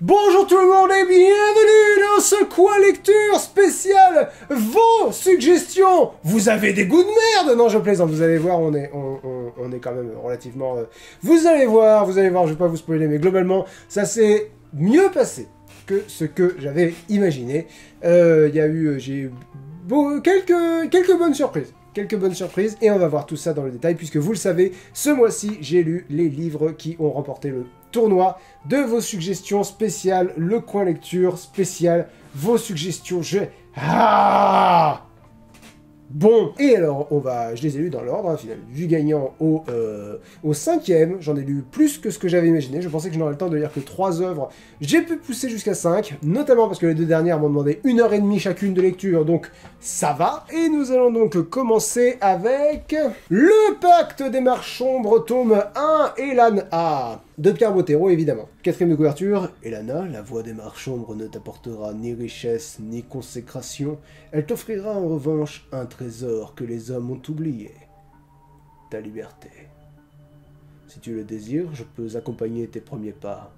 Bonjour tout le monde et bienvenue dans ce coin lecture spécial vos suggestions. Vous avez des goûts de merde. Non, je plaisante, vous allez voir, on est quand même relativement... Vous allez voir, je vais pas vous spoiler, mais globalement, ça s'est mieux passé que ce que j'avais imaginé. J'ai eu quelques bonnes surprises. Quelques bonnes surprises, et on va voir tout ça dans le détail, puisque vous le savez, ce mois-ci, j'ai lu les livres qui ont remporté le tournoi de vos suggestions spéciales, le coin lecture spécial, vos suggestions, Bon, et alors, je les ai lus dans l'ordre, hein, finalement, du gagnant au 5e, j'en ai lu plus que ce que j'avais imaginé, je pensais que je n'aurais le temps de lire que 3 œuvres, j'ai pu pousser jusqu'à 5, notamment parce que les deux dernières m'ont demandé 1h30 chacune de lecture, donc ça va, et nous allons donc commencer avec Le Pacte des Marches-Sombres, tome 1, Elan A, de Pierre Bottero, évidemment. 4e de couverture, Elana, la voix des Marches-Sombres ne t'apportera ni richesse ni consécration, elle t'offrira en revanche un trésor que les hommes ont oublié, ta liberté. Si tu le désires, je peux accompagner tes premiers pas.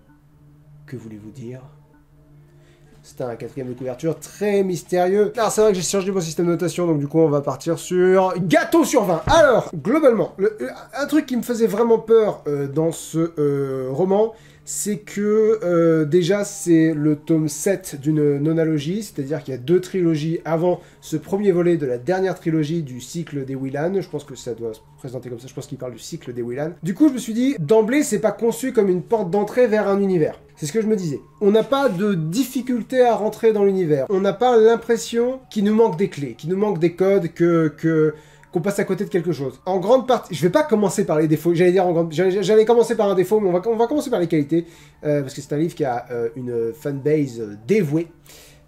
Que voulez-vous dire? C'est un 4e de couverture très mystérieux. Alors c'est vrai que j'ai changé mon système de notation, donc du coup on va partir sur gâteau sur 20. Alors, globalement, un truc qui me faisait vraiment peur dans ce roman, c'est que déjà c'est le tome 7 d'une nonalogie, c'est-à-dire qu'il y a 2 trilogies avant ce premier volet de la dernière trilogie du cycle des Willan. Je pense que ça doit se présenter comme ça, je pense qu'il parle du cycle des Willan. Du coup je me suis dit, d'emblée c'est pas conçu comme une porte d'entrée vers un univers. C'est ce que je me disais. On n'a pas de difficulté à rentrer dans l'univers. On n'a pas l'impression qu'il nous manque des clés, qu'il nous manque des codes, qu'on passe à côté de quelque chose. En grande partie, je vais pas commencer par les défauts, j'allais commencer par un défaut, mais on va commencer par les qualités, parce que c'est un livre qui a une fanbase dévouée.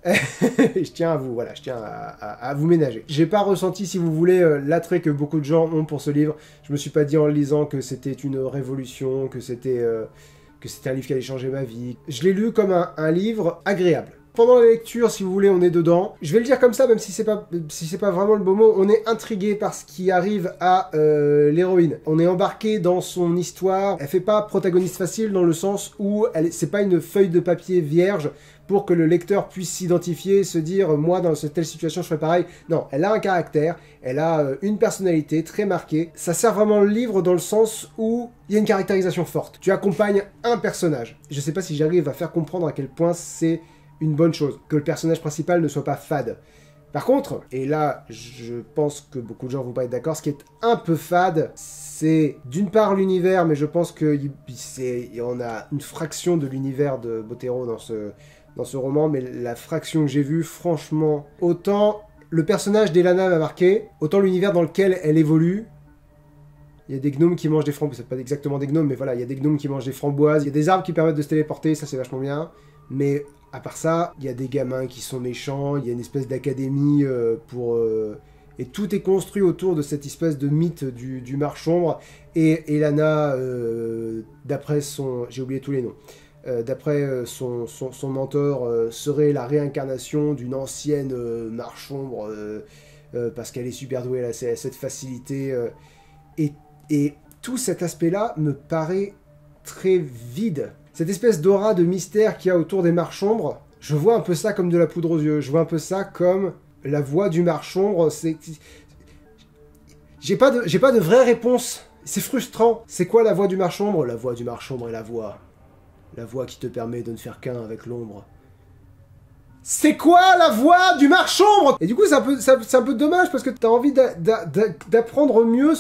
Je tiens à vous ménager. J'ai pas ressenti, si vous voulez, l'attrait que beaucoup de gens ont pour ce livre. Je me suis pas dit en le lisant que c'était une révolution, que c'était un livre qui allait changer ma vie. Je l'ai lu comme un livre agréable. Pendant la lecture, si vous voulez, on est dedans. Je vais le dire comme ça, même si c'est pas vraiment le beau mot, on est intrigué par ce qui arrive à l'héroïne. On est embarqué dans son histoire. Elle fait pas protagoniste facile dans le sens où c'est pas une feuille de papier vierge pour que le lecteur puisse s'identifier, se dire, moi, dans telle situation, je ferais pareil. Non, elle a un caractère, elle a une personnalité très marquée. Ça sert vraiment le livre dans le sens où il y a une caractérisation forte. Tu accompagnes un personnage. Je sais pas si j'arrive à faire comprendre à quel point c'est une bonne chose, que le personnage principal ne soit pas fade. Par contre, et là, je pense que beaucoup de gens vont pas être d'accord, ce qui est un peu fade, c'est d'une part l'univers, mais je pense qu'on a une fraction de l'univers de Bottero dans ce roman, mais la fraction que j'ai vue, franchement, autant le personnage d'Elana m'a marqué, autant l'univers dans lequel elle évolue. Il y a des gnomes qui mangent des framboises, c'est pas exactement des gnomes, mais voilà, il y a des gnomes qui mangent des framboises, il y a des arbres qui permettent de se téléporter, ça c'est vachement bien, mais à part ça, il y a des gamins qui sont méchants, il y a une espèce d'académie et tout est construit autour de cette espèce de mythe du marche-sombre, et Elana, d'après son... j'ai oublié tous les noms, d'après son mentor, serait la réincarnation d'une ancienne marche-sombre, parce qu'elle est super douée, elle a cette facilité, et tout cet aspect-là me paraît très vide. Cette espèce d'aura de mystère qu'il y a autour des marches-sombres, je vois un peu ça comme de la poudre aux yeux. Je vois un peu ça comme la voix du marche-sombre. J'ai pas de vraie réponse. C'est frustrant. C'est quoi la voix du marche-sombre? La voix du marche-sombre est la voix. La voix qui te permet de ne faire qu'un avec l'ombre. C'est quoi la voix du marche-sombre? Et du coup, c'est un peu dommage parce que t'as envie d'apprendre mieux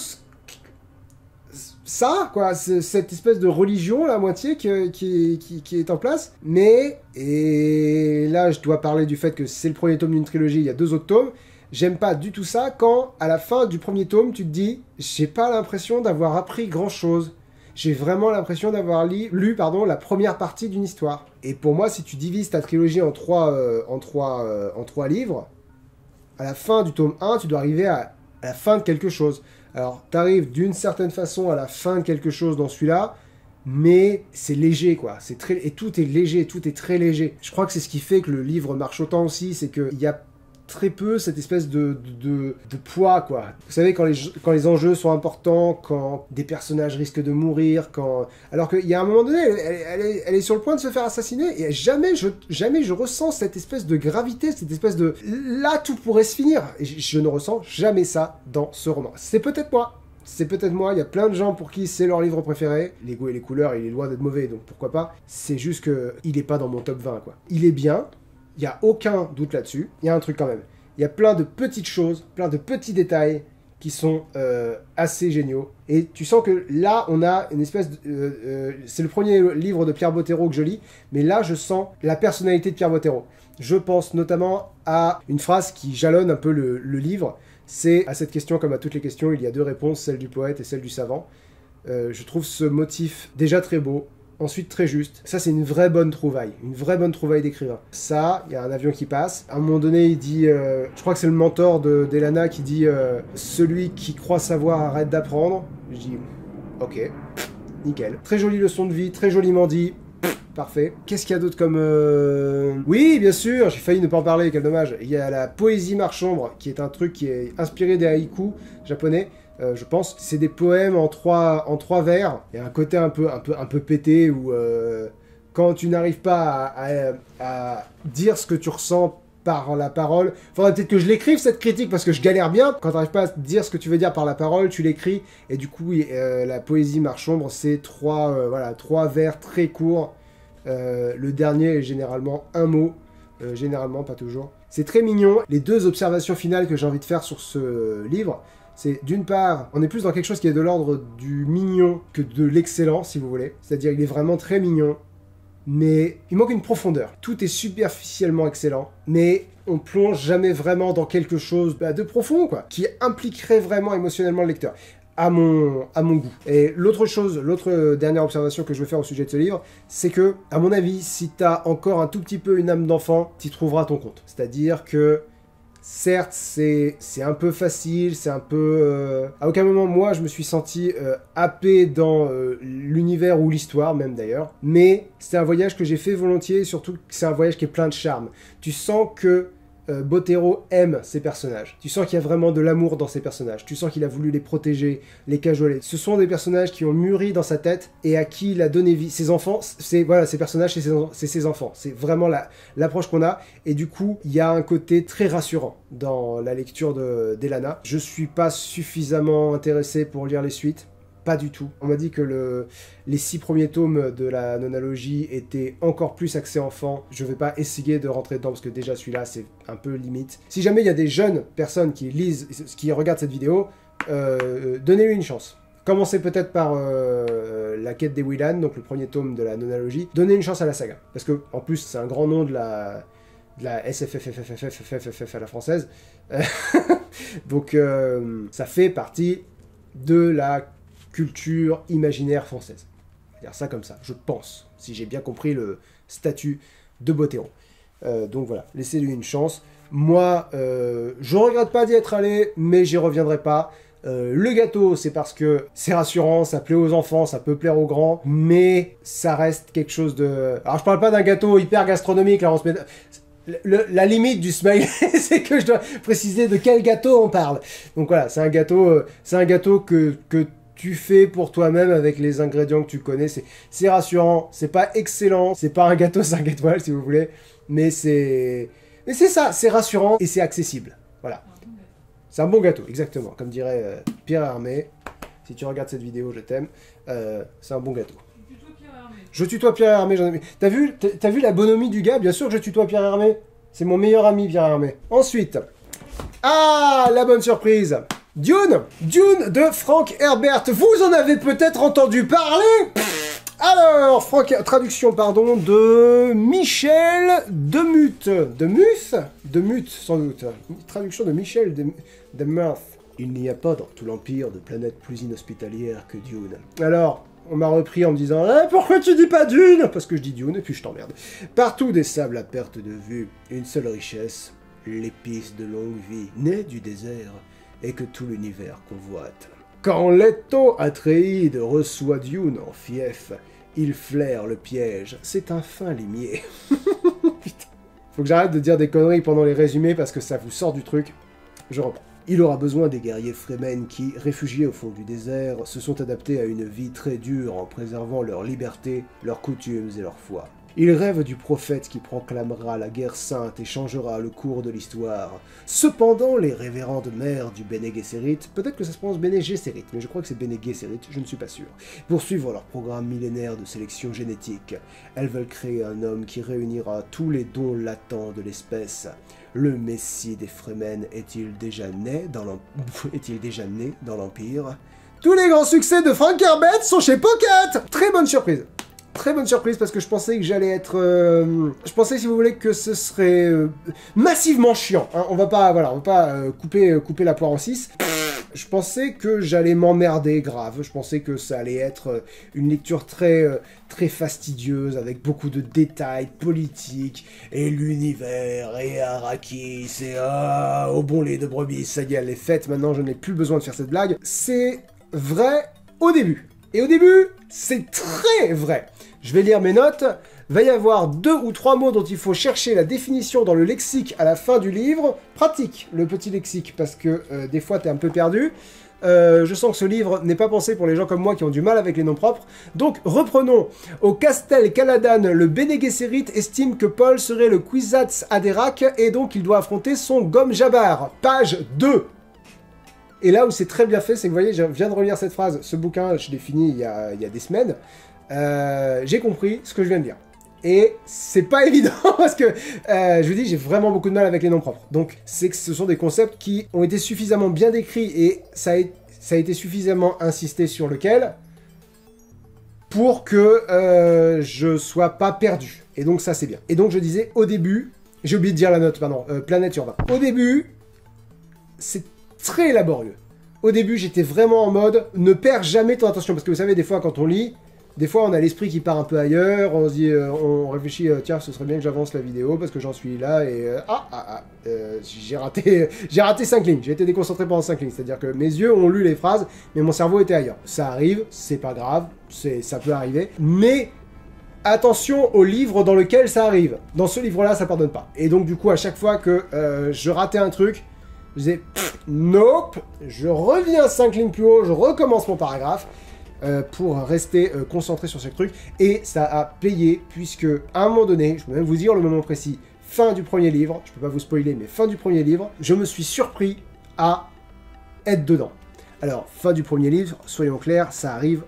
ça, quoi, cette espèce de religion, la moitié, qui est en place. Mais, et là, je dois parler du fait que c'est le premier tome d'une trilogie, il y a 2 autres tomes. J'aime pas du tout ça quand, à la fin du premier tome, tu te dis, j'ai pas l'impression d'avoir appris grand-chose. J'ai vraiment l'impression d'avoir lu la première partie d'une histoire. Et pour moi, si tu divises ta trilogie en 3 livres, à la fin du tome 1, tu dois arriver à la fin de quelque chose. Alors, t'arrives d'une certaine façon à la fin de quelque chose dans celui-là, mais c'est léger, quoi. Et tout est léger, tout est très léger. Je crois que c'est ce qui fait que le livre marche autant aussi, c'est qu'il y a très peu cette espèce de poids, quoi. Vous savez, quand les enjeux sont importants, quand des personnages risquent de mourir, quand... Alors qu'il y a un moment donné, elle est sur le point de se faire assassiner, et jamais je ressens cette espèce de gravité, cette espèce de... Là, tout pourrait se finir. Et je ne ressens jamais ça dans ce roman. C'est peut-être moi. C'est peut-être moi, il y a plein de gens pour qui c'est leur livre préféré. Les goûts et les couleurs, il est loin d'être mauvais, donc pourquoi pas. C'est juste que il est pas dans mon top 20, quoi. Il est bien, il y a aucun doute là-dessus. Il y a un truc quand même. Il y a plein de petites choses, plein de petits détails qui sont assez géniaux. Et tu sens que là, on a une espèce de... c'est le premier livre de Pierre Bottero que je lis, mais là, je sens la personnalité de Pierre Bottero. Je pense notamment à une phrase qui jalonne un peu le livre. C'est à cette question, comme à toutes les questions, il y a deux réponses, celle du poète et celle du savant. Je trouve ce motif déjà très beau, ensuite très juste. Ça, c'est une vraie bonne trouvaille d'écrivain. Ça, il y a un avion qui passe. À un moment donné, il dit, je crois que c'est le mentor d'Elana qui dit celui qui croit savoir arrête d'apprendre. Je dis, ok, nickel. Très jolie leçon de vie, très joliment dit. Parfait. Qu'est-ce qu'il y a d'autre comme... Oui, bien sûr, j'ai failli ne pas en parler, quel dommage. Il y a la poésie marchambre, qui est un truc qui est inspiré des haïkus japonais, je pense. C'est des poèmes en trois vers. Il y a un côté un peu pété, où quand tu n'arrives pas à dire ce que tu ressens par la parole... Faudrait peut-être que je l'écrive, cette critique, parce que je galère bien. Quand tu n'arrives pas à dire ce que tu veux dire par la parole, tu l'écris. Et du coup, la poésie marchambre, c'est trois vers très courts. Le dernier est généralement un mot, généralement, pas toujours. C'est très mignon. Les deux observations finales que j'ai envie de faire sur ce livre, c'est d'une part, on est plus dans quelque chose qui est de l'ordre du mignon que de l'excellent, si vous voulez. C'est-à-dire qu'il est vraiment très mignon, mais il manque une profondeur. Tout est superficiellement excellent, mais on plonge jamais vraiment dans quelque chose de profond, quoi, qui impliquerait vraiment émotionnellement le lecteur. À mon goût. Et l'autre dernière observation que je veux faire au sujet de ce livre, c'est que, à mon avis, si t'as encore un tout petit peu une âme d'enfant, t'y trouveras ton compte. C'est-à-dire que, certes, c'est un peu facile, c'est un peu... À aucun moment, moi, je me suis senti happé dans l'univers ou l'histoire, même d'ailleurs. Mais c'est un voyage que j'ai fait volontiers, et surtout que c'est un voyage qui est plein de charme. Tu sens que Bottero aime ses personnages. Tu sens qu'il y a vraiment de l'amour dans ses personnages. Tu sens qu'il a voulu les protéger, les cajoler. Ce sont des personnages qui ont mûri dans sa tête et à qui il a donné vie. Ses enfants, ces personnages, c'est ses enfants. C'est vraiment l'approche qu'on a. Et du coup, il y a un côté très rassurant dans la lecture d'Elana. Je suis pas suffisamment intéressé pour lire les suites. Pas du tout. On m'a dit que les 6 premiers tomes de la nonalogie étaient encore plus axés enfants. Je vais pas essayer de rentrer dedans parce que déjà celui-là c'est un peu limite. Si jamais il y a des jeunes personnes qui lisent, qui regardent cette vidéo, donnez-lui une chance. Commencez peut-être par La quête des Willan, donc le premier tome de la nonalogie. Donnez une chance à la saga. Parce que en plus c'est un grand nom de la SFFFFFFFFF à la française. Donc ça fait partie de la culture imaginaire française. On va dire ça comme ça, je pense, si j'ai bien compris le statut de Bottero. Donc voilà, laissez-lui une chance. Moi, je regrette pas d'y être allé, mais j'y reviendrai pas. Le gâteau, c'est parce que c'est rassurant, ça plaît aux enfants, ça peut plaire aux grands, mais ça reste quelque chose de... Alors je parle pas d'un gâteau hyper gastronomique, là on se met... La limite du smiley, c'est que je dois préciser de quel gâteau on parle. Donc voilà, c'est un gâteau que tu fais pour toi-même avec les ingrédients que tu connais. C'est rassurant, c'est pas excellent, c'est pas un gâteau 5 étoiles si vous voulez, mais c'est ça, c'est rassurant et c'est accessible. Voilà. C'est un bon gâteau, exactement. Comme dirait Pierre Hermé, si tu regardes cette vidéo, je t'aime, c'est un bon gâteau. Je tutoie Pierre Hermé, j'en ai... T'as vu la bonhomie du gars? Bien sûr que je tutoie Pierre Hermé. C'est mon meilleur ami, Pierre Hermé. Ensuite, la bonne surprise. Dune de Frank Herbert. Vous en avez peut-être entendu parler. Alors, traduction, pardon, de Michel Demuth. Demuth, sans doute. Traduction de Michel Demuth. Il n'y a pas dans tout l'Empire de planète plus inhospitalière que Dune. Alors... On m'a repris en me disant « Pourquoi tu dis pas Dune ?» Parce que je dis Dune, et puis je t'emmerde. Partout des sables à perte de vue, une seule richesse, l'épice de longue vie, née du désert, et que tout l'univers convoite. Quand Leto Atréide reçoit Dune en fief, il flaire le piège, c'est un fin limier. Putain. Faut que j'arrête de dire des conneries pendant les résumés parce que ça vous sort du truc. Je reprends. Il aura besoin des guerriers Fremen qui, réfugiés au fond du désert, se sont adaptés à une vie très dure en préservant leur liberté, leurs coutumes et leur foi. Il rêve du prophète qui proclamera la guerre sainte et changera le cours de l'histoire. Cependant, les révérendes mères du Bene Gesserit, peut-être que ça se prononce Bene Gesserit, mais je crois que c'est Bene Gesserit, je ne suis pas sûr, poursuivent leur programme millénaire de sélection génétique. Elles veulent créer un homme qui réunira tous les dons latents de l'espèce. Le Messie des Fremen est-il déjà né dans l'Empire? Tous les grands succès de Frank Herbert sont chez Pocket! Très bonne surprise! Très bonne surprise parce que je pensais que j'allais être... je pensais, si vous voulez, que ce serait massivement chiant. Hein. On va pas couper la poire en 6. Je pensais que j'allais m'emmerder grave. Je pensais que ça allait être une lecture très fastidieuse, avec beaucoup de détails politiques, et l'univers, et Arrakis, et au bon lait de brebis, ça y est, elle est faite, maintenant je n'ai plus besoin de faire cette blague. C'est vrai au début. Et au début, c'est très vrai. Je vais lire mes notes. Va y avoir 2 ou 3 mots dont il faut chercher la définition dans le lexique à la fin du livre. Pratique, le petit lexique, parce que des fois, t'es un peu perdu. Je sens que ce livre n'est pas pensé pour les gens comme moi qui ont du mal avec les noms propres. Donc, reprenons. Au Castel Caladan, le Bene Gesserit estime que Paul serait le Kwisatz Haderach, et donc il doit affronter son Gom Jabbar. Page 2. Et là où c'est très bien fait, c'est que vous voyez, je viens de relire cette phrase, ce bouquin, je l'ai fini il y a des semaines, j'ai compris ce que je viens de dire. Et c'est pas évident parce que, je vous dis, j'ai vraiment beaucoup de mal avec les noms propres. Donc, c'est que ce sont des concepts qui ont été suffisamment bien décrits et ça a été suffisamment insisté sur lequel pour que je sois pas perdu. Et donc, ça, c'est bien. Et donc, je disais, au début, j'ai oublié de dire la note, pardon, Planète sur 20. Au début, c'est très laborieux. Au début, j'étais vraiment en mode ne perds jamais ton attention parce que vous savez, des fois, quand on lit, des fois, on a l'esprit qui part un peu ailleurs. On se dit, on réfléchit, tiens, ce serait bien que j'avance la vidéo parce que j'en suis là et j'ai raté 5 lignes. J'ai été déconcentré pendant 5 lignes. C'est-à-dire que mes yeux ont lu les phrases, mais mon cerveau était ailleurs. Ça arrive, c'est pas grave, ça peut arriver, mais attention au livre dans lequel ça arrive. Dans ce livre-là, ça pardonne pas. Et donc, du coup, à chaque fois que je ratais un truc, je disais nope, je reviens 5 lignes plus haut, je recommence mon paragraphe pour rester concentré sur ce truc. Et ça a payé, puisque à un moment donné, je peux même vous dire le moment précis, fin du premier livre, je peux pas vous spoiler, mais fin du premier livre, je me suis surpris à être dedans. Alors, fin du premier livre, soyons clairs, ça arrive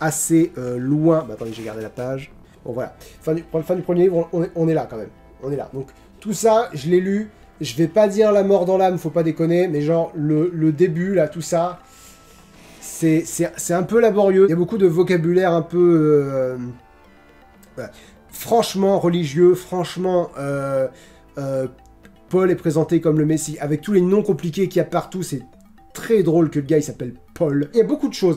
assez loin. Bah, attendez, j'ai gardé la page. Bon, voilà. Fin du premier livre, on est là quand même. On est là. Donc, tout ça, je l'ai lu. Je vais pas dire la mort dans l'âme, faut pas déconner, mais genre, le début, là, tout ça, c'est un peu laborieux. Il y a beaucoup de vocabulaire un peu... voilà. Franchement religieux, franchement... Paul est présenté comme le Messie, avec tous les noms compliqués qu'il y a partout, c'est très drôle que le gars, il s'appelle Paul. Il y a beaucoup de choses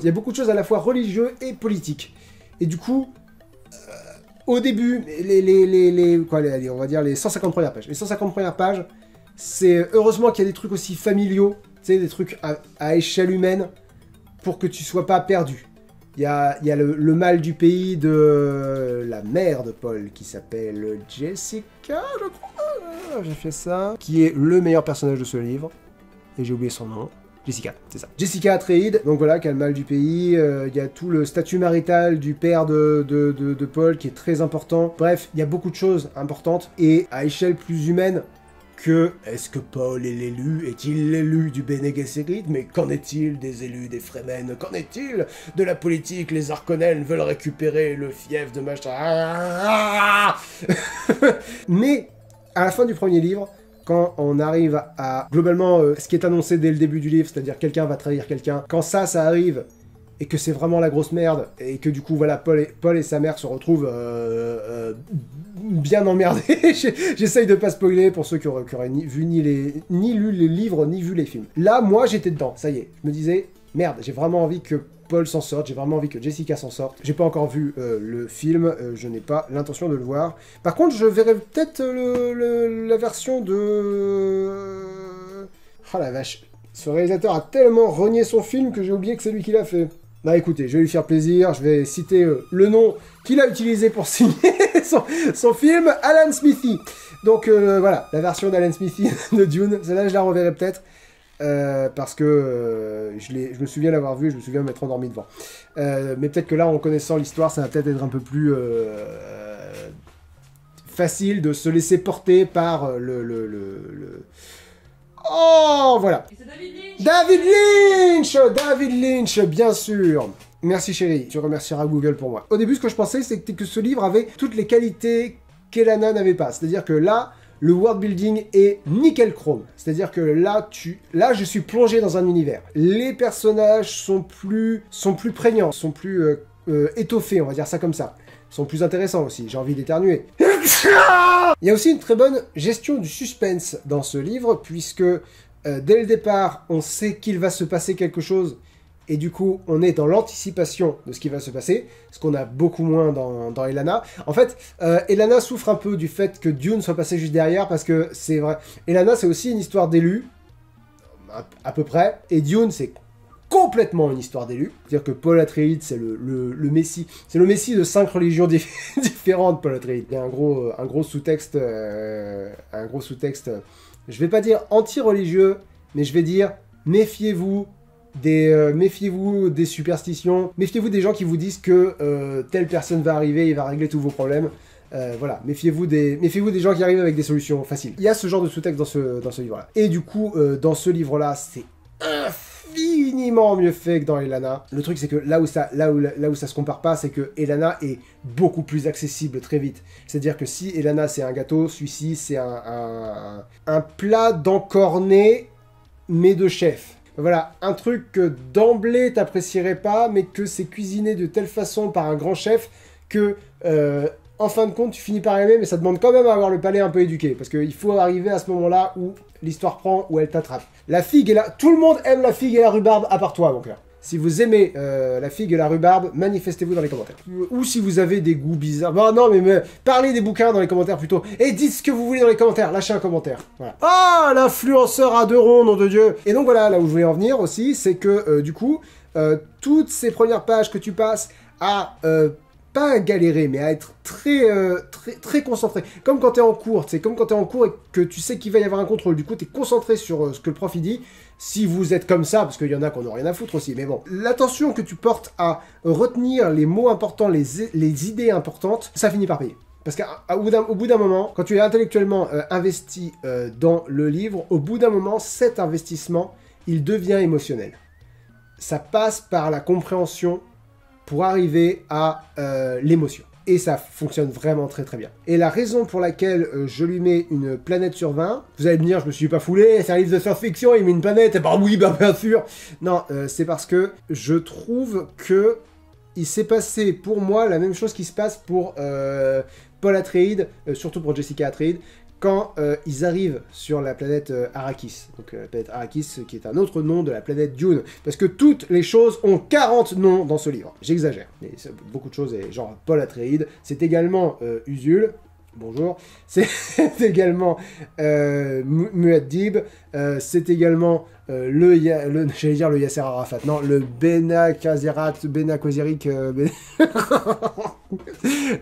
à la fois religieux et politiques. Et du coup... au début, on va dire les 150 premières pages. Les 150 premières pages, c'est heureusement qu'il y a des trucs aussi familiaux, tu sais, des trucs à échelle humaine, pour que tu sois pas perdu. Il y a le mal du pays de la mère de Paul, qui s'appelle Jessica, je crois, j'ai fait ça, qui est le meilleur personnage de ce livre, et j'ai oublié son nom. Jessica, c'est ça. Jessica Atreides, donc voilà, qui a le mal du pays. Il y a tout le statut marital du père de Paul qui est très important. Bref, il y a beaucoup de choses importantes. Et à échelle plus humaine que... Est-ce que Paul est l'élu? Est-il l'élu du Bene Gesserit? Mais qu'en est-il des élus des Fremen? Qu'en est-il de la politique? Les Harkonnen veulent récupérer le fief de machin. Mais, à la fin du premier livre... Quand on arrive à, globalement, ce qui est annoncé dès le début du livre, c'est-à-dire quelqu'un va trahir quelqu'un, quand ça arrive, et que c'est vraiment la grosse merde, et que du coup, voilà, Paul et sa mère se retrouvent bien emmerdés, j'essaye de pas spoiler pour ceux qui auraient ni lu les livres, ni vu les films. Là, moi, j'étais dedans, ça y est, je me disais, merde, j'ai vraiment envie que Paul s'en sorte, j'ai vraiment envie que Jessica s'en sorte. J'ai pas encore vu le film, je n'ai pas l'intention de le voir. Par contre, je verrai peut-être la version de... Oh la vache, ce réalisateur a tellement renié son film que j'ai oublié que c'est lui qui l'a fait. Bah écoutez, je vais lui faire plaisir, je vais citer le nom qu'il a utilisé pour signer son film, Alan Smithy. Donc voilà, la version d'Alan Smithy de Dune, celle-là je la reverrai peut-être, parce que je me souviens l'avoir vu, je me souviens m'être endormi devant. Mais peut-être que là, en connaissant l'histoire, ça va peut-être être un peu plus facile de se laisser porter par Oh, voilà. David Lynch. David Lynch, bien sûr. Merci chérie, tu remercieras Google pour moi. Au début, ce que je pensais, c'était que ce livre avait toutes les qualités qu'Elana n'avait pas. C'est-à-dire que là, le world building est nickel chrome. C'est-à-dire que là, je suis plongé dans un univers. Les personnages sont plus prégnants, sont plus étoffés, on va dire ça comme ça. Sont plus intéressants aussi, j'ai envie d'éternuer. Il y a aussi une très bonne gestion du suspense dans ce livre, puisque dès le départ, on sait qu'il va se passer quelque chose, et du coup, on est dans l'anticipation de ce qui va se passer, ce qu'on a beaucoup moins dans Elana. En fait, Elana souffre un peu du fait que Dune soit passé juste derrière, parce que c'est vrai. Elana, c'est aussi une histoire d'élus, à peu près, et Dune, c'est complètement une histoire d'élus. C'est-à-dire que Paul Atreides, c'est le messie. C'est le messie de 5 religions différentes, Paul Atreides. Il y a un gros sous-texte, je vais pas dire anti-religieux, mais je vais dire méfiez-vous des superstitions, méfiez-vous des gens qui vous disent que telle personne va arriver et va régler tous vos problèmes. Voilà, méfiez-vous des gens qui arrivent avec des solutions faciles. Il y a ce genre de sous-texte dans ce livre-là. Et du coup, dans ce livre-là, c'est infiniment mieux fait que dans Elana. Le truc, c'est que là où ça se compare pas, c'est que Elana est beaucoup plus accessible très vite. C'est-à-dire que si Elana, c'est un gâteau, celui-ci, c'est un plat d'encorné, mais de chef. Voilà, un truc que d'emblée t'apprécierais pas, mais que c'est cuisiné de telle façon par un grand chef que, en fin de compte, tu finis par aimer, mais ça demande quand même à avoir le palais un peu éduqué, parce qu'il faut arriver à ce moment-là où l'histoire prend, où elle t'attrape. La figue et tout le monde aime la figue et la rhubarbe, à part toi, mon cœur. Si vous aimez la figue et la rhubarbe, manifestez-vous dans les commentaires. Ou si vous avez des goûts bizarres. Bah non, mais parlez des bouquins dans les commentaires plutôt. Et dites ce que vous voulez dans les commentaires. Lâchez un commentaire. Voilà. Ah, l'influenceur à 2 ronds, nom de Dieu. Et donc voilà, là où je voulais en venir aussi, c'est que du coup, toutes ces premières pages que tu passes à... pas à galérer, mais à être très concentré. Comme quand t'es en cours, c'est comme quand t'es en cours et que tu sais qu'il va y avoir un contrôle. Du coup, t'es concentré sur ce que le prof il dit. Si vous êtes comme ça, parce qu'il y en a qu'on n'a rien à foutre aussi, mais bon. L'attention que tu portes à retenir les mots importants, les idées importantes, ça finit par payer. Parce qu'au bout d'un moment, quand tu es intellectuellement investi dans le livre, au bout d'un moment, cet investissement, il devient émotionnel. Ça passe par la compréhension pour arriver à l'émotion. Et ça fonctionne vraiment très très bien. Et la raison pour laquelle je lui mets une planète sur 20, vous allez me dire, je me suis pas foulé, c'est un livre de science-fiction, il met une planète, et bah oui, bah bien sûr. Non, c'est parce que je trouve que il s'est passé pour moi la même chose qui se passe pour Paul Atreides, surtout pour Jessica Atreides, quand ils arrivent sur la planète Arrakis. Donc la planète Arrakis, qui est un autre nom de la planète Dune. Parce que toutes les choses ont 40 noms dans ce livre. J'exagère, mais beaucoup de choses, et genre Paul Atreides, c'est également Usul, bonjour, c'est également Muad'Dib, c'est également j'allais dire le Yasser Arafat, non, le Benakwazeric,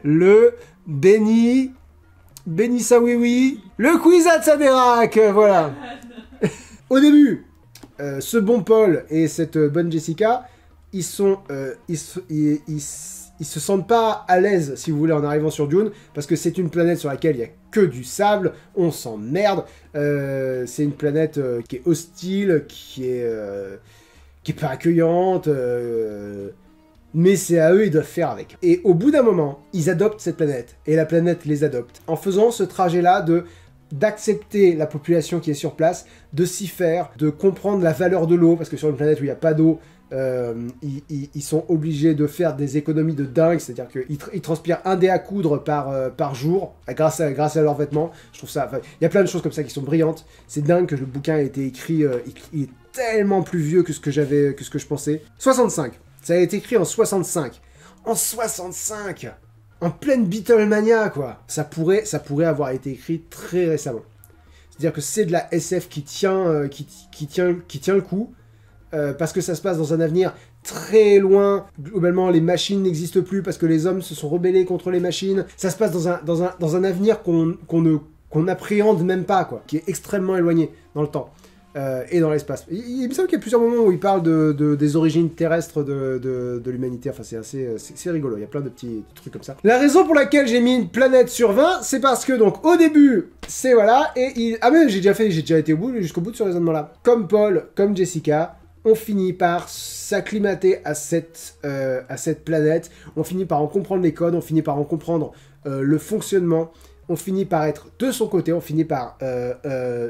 le Beni Sawiwi, le Kwisatz Haderach, voilà. Au début, ce bon Paul et cette bonne Jessica, ils se sentent pas à l'aise, si vous voulez, en arrivant sur Dune, parce que c'est une planète sur laquelle il y a que du sable, on s'emmerde, c'est une planète qui est hostile, qui est pas accueillante, mais c'est à eux, ils doivent faire avec. Et au bout d'un moment, ils adoptent cette planète, et la planète les adopte. En faisant ce trajet-là d'accepter la population qui est sur place, de s'y faire, de comprendre la valeur de l'eau, parce que sur une planète où il n'y a pas d'eau, ils sont obligés de faire des économies de dingue, c'est-à-dire qu'ils transpirent un dé à coudre par jour, grâce à leurs vêtements. Je trouve ça... Il y a plein de choses comme ça qui sont brillantes. C'est dingue que le bouquin ait été écrit... il est tellement plus vieux que ce que je pensais. 65. Ça a été écrit en 65. En 65, en pleine Beatlemania, quoi. Ça pourrait avoir été écrit très récemment. C'est-à-dire que c'est de la SF qui tient le coup, parce que ça se passe dans un avenir très loin. Globalement, les machines n'existent plus parce que les hommes se sont rebellés contre les machines. Ça se passe dans un avenir qu'on appréhende même pas, quoi, qui est extrêmement éloigné dans le temps et dans l'espace. Il me semble qu'il y a plusieurs moments où il parle des origines terrestres de l'humanité. Enfin, c'est rigolo. Il y a plein de petits trucs comme ça. La raison pour laquelle j'ai mis une planète sur 20, c'est parce que, donc, au début, c'est voilà, ah mais j'ai déjà été jusqu'au bout de ce raisonnement-là. Comme Paul, comme Jessica, on finit par s'acclimater à cette planète, on finit par en comprendre les codes, on finit par en comprendre le fonctionnement, on finit par être de son côté, on finit par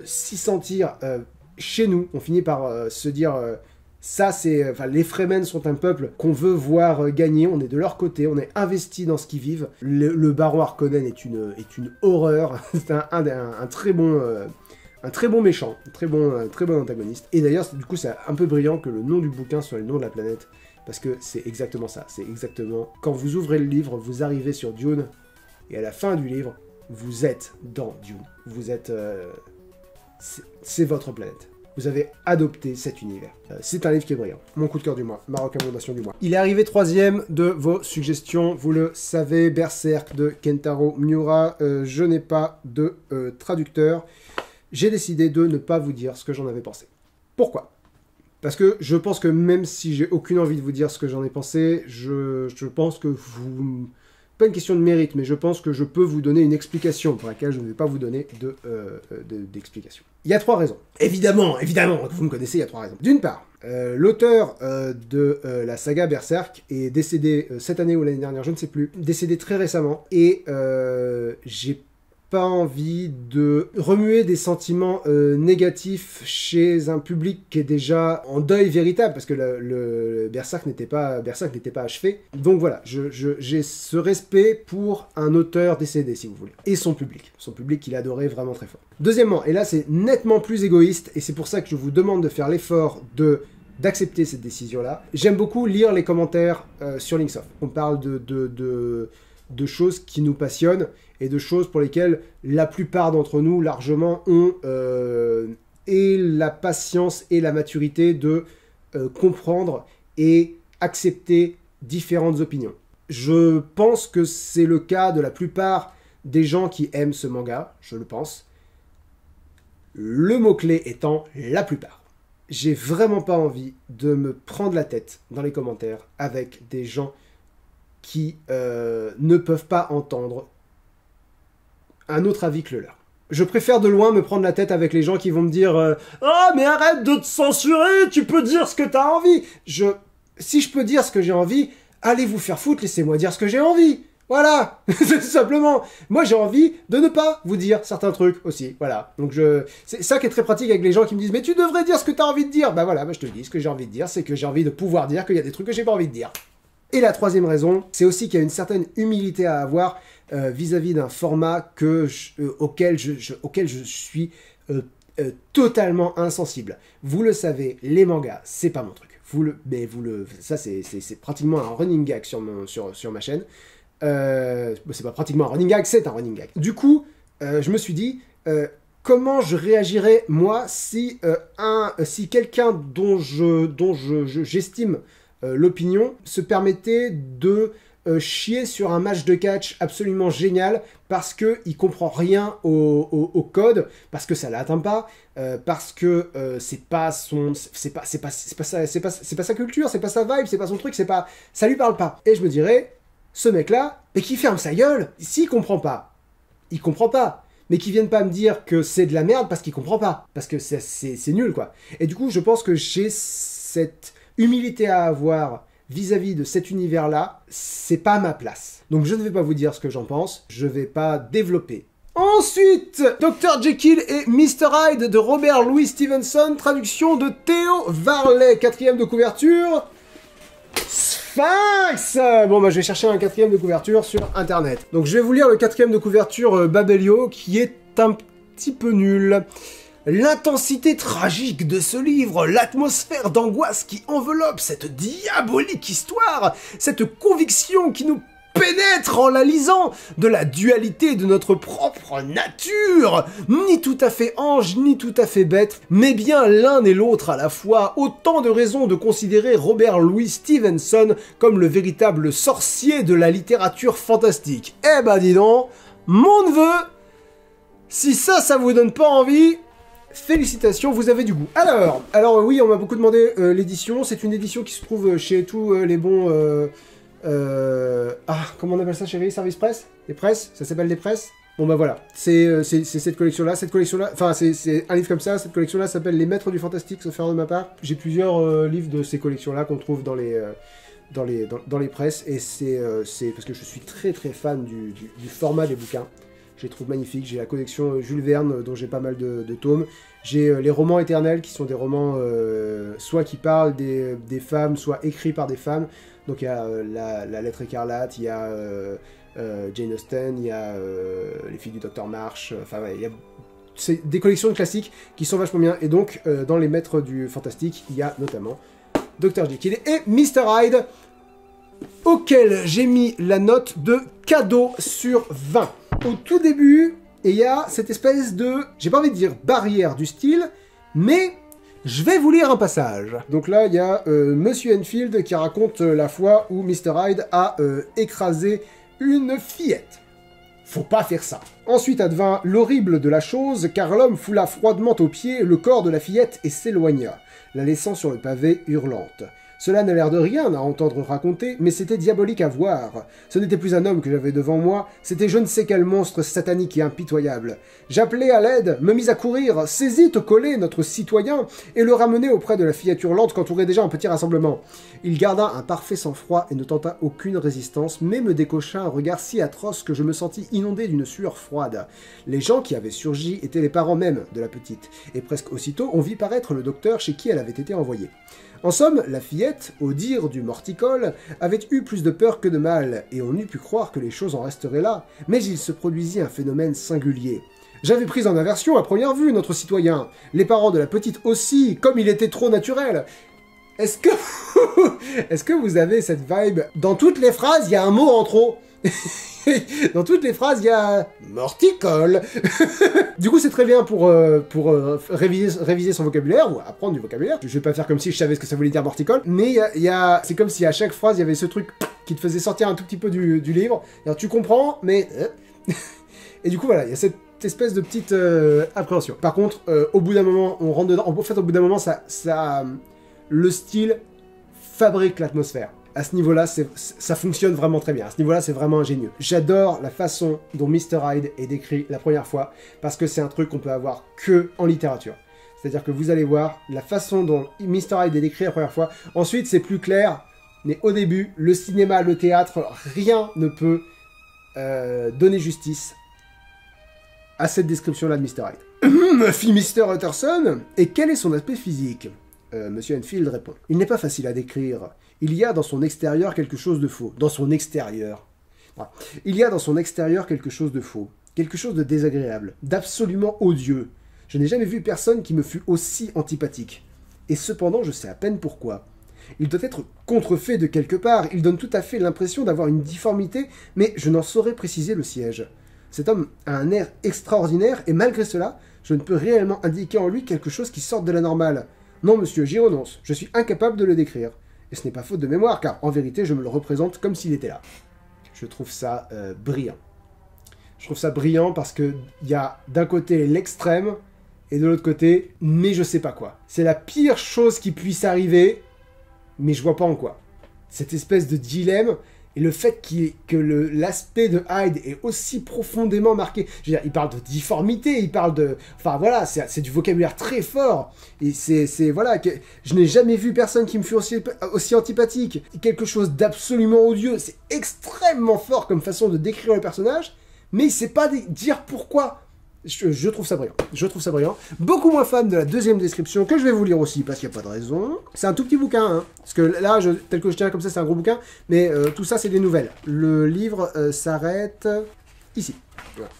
s'y sentir chez nous, on finit par se dire ça c'est... Enfin, les Fremen sont un peuple qu'on veut voir gagner, on est de leur côté, on est investi dans ce qu'ils vivent. Le baron Harkonnen est une horreur, c'est un très bon... un très bon méchant, un très bon antagoniste. Et d'ailleurs, du coup, c'est un peu brillant que le nom du bouquin soit le nom de la planète, parce que c'est exactement ça. C'est exactement... Quand vous ouvrez le livre, vous arrivez sur Dune, et à la fin du livre, vous êtes dans Dune. Vous êtes... c'est votre planète. Vous avez adopté cet univers. C'est un livre qui est brillant. Mon coup de cœur du mois, ma recommandation du mois. Il est arrivé 3e de vos suggestions, vous le savez, Berserk de Kentaro Miura. Je n'ai pas de traducteur. J'ai décidé de ne pas vous dire ce que j'en avais pensé. Pourquoi ? Parce que je pense que même si j'ai aucune envie de vous dire ce que j'en ai pensé, je pense que vous... Pas une question de mérite, mais je pense que je peux vous donner une explication pour laquelle je ne vais pas vous donner d'explication. Il y a 3 raisons. Évidemment, vous me connaissez, il y a 3 raisons. D'une part, l'auteur de la saga Berserk est décédé cette année ou l'année dernière, je ne sais plus, décédé très récemment, et j'ai pas envie de remuer des sentiments négatifs chez un public qui est déjà en deuil véritable, parce que le Berserk n'était pas achevé. Donc voilà, j'ai ce respect pour un auteur décédé, si vous voulez, et son public qu'il adorait vraiment très fort. Deuxièmement, et là c'est nettement plus égoïste, et c'est pour ça que je vous demande de faire l'effort d'accepter cette décision-là. J'aime beaucoup lire les commentaires sur Linksoft. On parle de choses qui nous passionnent, et de choses pour lesquelles la plupart d'entre nous, largement, ont et la patience et la maturité de comprendre et accepter différentes opinions. Je pense que c'est le cas de la plupart des gens qui aiment ce manga, je le pense. Le mot-clé étant la plupart. J'ai vraiment pas envie de me prendre la tête dans les commentaires avec des gens qui ne peuvent pas entendre un autre avis que le leur. Je préfère de loin me prendre la tête avec les gens qui vont me dire « Ah, mais arrête de te censurer, tu peux dire ce que t'as envie !» Si je peux dire ce que j'ai envie, allez vous faire foutre, laissez-moi dire ce que j'ai envie. Voilà, c'est tout simplement. Moi, j'ai envie de ne pas vous dire certains trucs aussi. Voilà. Donc, c'est ça qui est très pratique avec les gens qui me disent « Mais tu devrais dire ce que t'as envie de dire !» Bah voilà, je te dis ce que j'ai envie de dire, c'est que j'ai envie de pouvoir dire qu'il y a des trucs que j'ai pas envie de dire. Et la 3e raison, c'est aussi qu'il y a une certaine humilité à avoir vis-à-vis d'un format auquel je suis totalement insensible. Vous le savez, les mangas, c'est pas mon truc. Ça, c'est pratiquement un running gag sur ma chaîne. C'est pas pratiquement un running gag, c'est un running gag. Du coup, je me suis dit, comment je réagirais, moi, si quelqu'un dont j'estime l'opinion se permettait de chier sur un match de catch absolument génial parce qu'il comprend rien au code, parce que ça l'atteint pas, parce que c'est pas sa culture, c'est pas sa vibe, c'est pas son truc, ça lui parle pas. Et je me dirais, ce mec-là, mais qui ferme sa gueule, s'il comprend pas, il comprend pas. Mais qui viennent pas me dire que c'est de la merde parce qu'il comprend pas, parce que c'est nul, quoi. Et du coup, je pense que j'ai cette humilité à avoir vis-à-vis de cet univers-là, c'est pas ma place. Donc je ne vais pas vous dire ce que j'en pense, je vais pas développer. Ensuite, Dr. Jekyll et Mr. Hyde de Robert Louis Stevenson, traduction de Théo Varlet, 4e de couverture. Sphinx. Bon bah je vais chercher un 4e de couverture sur internet. Donc je vais vous lire le 4e de couverture Babelio, qui est un petit peu nul. L'intensité tragique de ce livre, l'atmosphère d'angoisse qui enveloppe cette diabolique histoire, cette conviction qui nous pénètre en la lisant de la dualité de notre propre nature, ni tout à fait ange, ni tout à fait bête, mais bien l'un et l'autre à la fois, autant de raisons de considérer Robert Louis Stevenson comme le véritable sorcier de la littérature fantastique. Eh ben dis donc, mon neveu, si ça vous donne pas envie, félicitations, vous avez du goût. Alors oui, on m'a beaucoup demandé l'édition, c'est une édition qui se trouve chez tous les bons... comment on appelle ça, chérie? Service presse? Les presses? Ça s'appelle les presses? Bon bah voilà, c'est cette collection-là, enfin c'est un livre comme ça, cette collection-là s'appelle Les Maîtres du Fantastique, sauf erreur de ma part. J'ai plusieurs livres de ces collections-là qu'on trouve dans les presses, et c'est parce que je suis très fan du format des bouquins. Je les trouve magnifiques. J'ai la collection Jules Verne, dont j'ai pas mal de tomes. J'ai les romans éternels, qui sont des romans soit qui parlent des femmes, soit écrits par des femmes. Donc il y a la Lettre écarlate, il y a Jane Austen, il y a Les filles du Docteur March, enfin ouais, c'est des collections de classiques qui sont vachement bien. Et donc dans les maîtres du fantastique, il y a notamment Dr. Jekyll et Mr. Hyde, auquel j'ai mis la note de cadeau sur 20. Au tout début, il y a cette espèce de, j'ai pas envie de dire barrière du style, mais je vais vous lire un passage. Donc là, il y a Monsieur Enfield qui raconte la fois où Mr. Hyde a écrasé une fillette. Faut pas faire ça. Ensuite advint l'horrible de la chose, car l'homme foula froidement aux pieds le corps de la fillette et s'éloigna, la laissant sur le pavé hurlante. Cela n'a l'air de rien à entendre raconter, mais c'était diabolique à voir. Ce n'était plus un homme que j'avais devant moi, c'était je ne sais quel monstre satanique et impitoyable. J'appelai à l'aide, me mis à courir, saisis au collet notre citoyen, et le ramenai auprès de la fillette hurlante qu'entourait déjà un petit rassemblement. Il garda un parfait sang-froid et ne tenta aucune résistance, mais me décocha un regard si atroce que je me sentis inondé d'une sueur froide. Les gens qui avaient surgi étaient les parents même de la petite, et presque aussitôt on vit paraître le docteur chez qui elle avait été envoyée. En somme, la fillette, au dire du morticole, avait eu plus de peur que de mal, et on eût pu croire que les choses en resteraient là, mais il se produisit un phénomène singulier. J'avais pris en aversion à première vue notre citoyen, les parents de la petite aussi, comme il était trop naturel. Est-ce que vous avez cette vibe? Dans toutes les phrases, il y a un mot en trop. Dans toutes les phrases, il y a morticole. Du coup, c'est très bien pour réviser son vocabulaire, ou apprendre du vocabulaire. Je vais pas faire comme si je savais ce que ça voulait dire morticole, mais c'est comme si à chaque phrase, il y avait ce truc qui te faisait sortir un tout petit peu du livre. Alors, tu comprends, mais... Et du coup, voilà, il y a cette espèce de petite appréhension. Par contre, au bout d'un moment, on rentre dedans. En fait, au bout d'un moment, le style fabrique l'atmosphère. À ce niveau-là, ça fonctionne vraiment très bien. À ce niveau-là, c'est vraiment ingénieux. J'adore la façon dont Mr. Hyde est décrit la première fois, parce que c'est un truc qu'on peut avoir que en littérature. C'est-à-dire que vous allez voir la façon dont Mr. Hyde est décrit la première fois. Ensuite, c'est plus clair, mais au début, le cinéma, le théâtre, rien ne peut donner justice à cette description-là de Mr. Hyde. Fit Mr. Utterson, et quel est son aspect physique? Monsieur Enfield répond. Il n'est pas facile à décrire. Il y a dans son extérieur quelque chose de faux. Dans son extérieur. Voilà. Il y a dans son extérieur quelque chose de faux. Quelque chose de désagréable. D'absolument odieux. Je n'ai jamais vu personne qui me fût aussi antipathique. Et cependant, je sais à peine pourquoi. Il doit être contrefait de quelque part. Il donne tout à fait l'impression d'avoir une difformité, mais je n'en saurais préciser le siège. Cet homme a un air extraordinaire, et malgré cela, je ne peux réellement indiquer en lui quelque chose qui sorte de la normale. Non, monsieur, j'y renonce. Je suis incapable de le décrire. Et ce n'est pas faute de mémoire, car en vérité, je me le représente comme s'il était là. Je trouve ça brillant. Je trouve ça brillant parce qu'il y a d'un côté l'extrême, et de l'autre côté, mais je sais pas quoi. C'est la pire chose qui puisse arriver, mais je vois pas en quoi. Cette espèce de dilemme, et le fait que l'aspect de Hyde est aussi profondément marqué. Je veux dire, il parle de difformité, il parle de... Enfin voilà, c'est du vocabulaire très fort. Et voilà, je n'ai jamais vu personne qui me fût aussi antipathique. Quelque chose d'absolument odieux. C'est extrêmement fort comme façon de décrire le personnage, mais il ne sait pas dire pourquoi. Je trouve ça brillant. Je trouve ça brillant. Beaucoup moins fan de la deuxième description, que je vais vous lire aussi, parce qu'il n'y a pas de raison. C'est un tout petit bouquin, hein. Parce que là, tel que je tiens comme ça, c'est un gros bouquin. Mais tout ça, c'est des nouvelles. Le livre s'arrête ici. Voilà.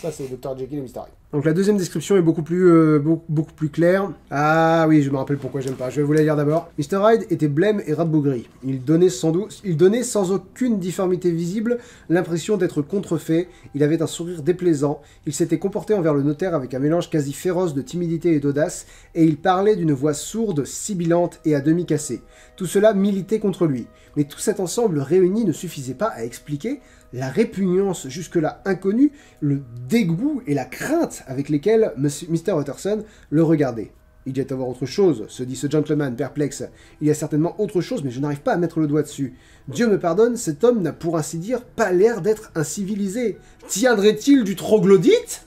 Ça, c'est Dr. Jekyll et Mr. Hyde. Donc la deuxième description est beaucoup plus claire. Ah oui, je me rappelle pourquoi j'aime pas. Je vais vous la lire d'abord. Mr. Hyde était blême et rabougri. Il donnait sans aucune difformité visible l'impression d'être contrefait. Il avait un sourire déplaisant. Il s'était comporté envers le notaire avec un mélange quasi féroce de timidité et d'audace, et il parlait d'une voix sourde, sibilante et à demi cassée. Tout cela militait contre lui. Mais tout cet ensemble réuni ne suffisait pas à expliquer la répugnance jusque-là inconnue, le dégoût et la crainte avec lesquels Mr. Utterson le regardait. Il doit y avoir autre chose, se dit ce gentleman perplexe. Il y a certainement autre chose, mais je n'arrive pas à mettre le doigt dessus. Dieu me pardonne, cet homme n'a pour ainsi dire pas l'air d'être incivilisé. Tiendrait-il du troglodyte ?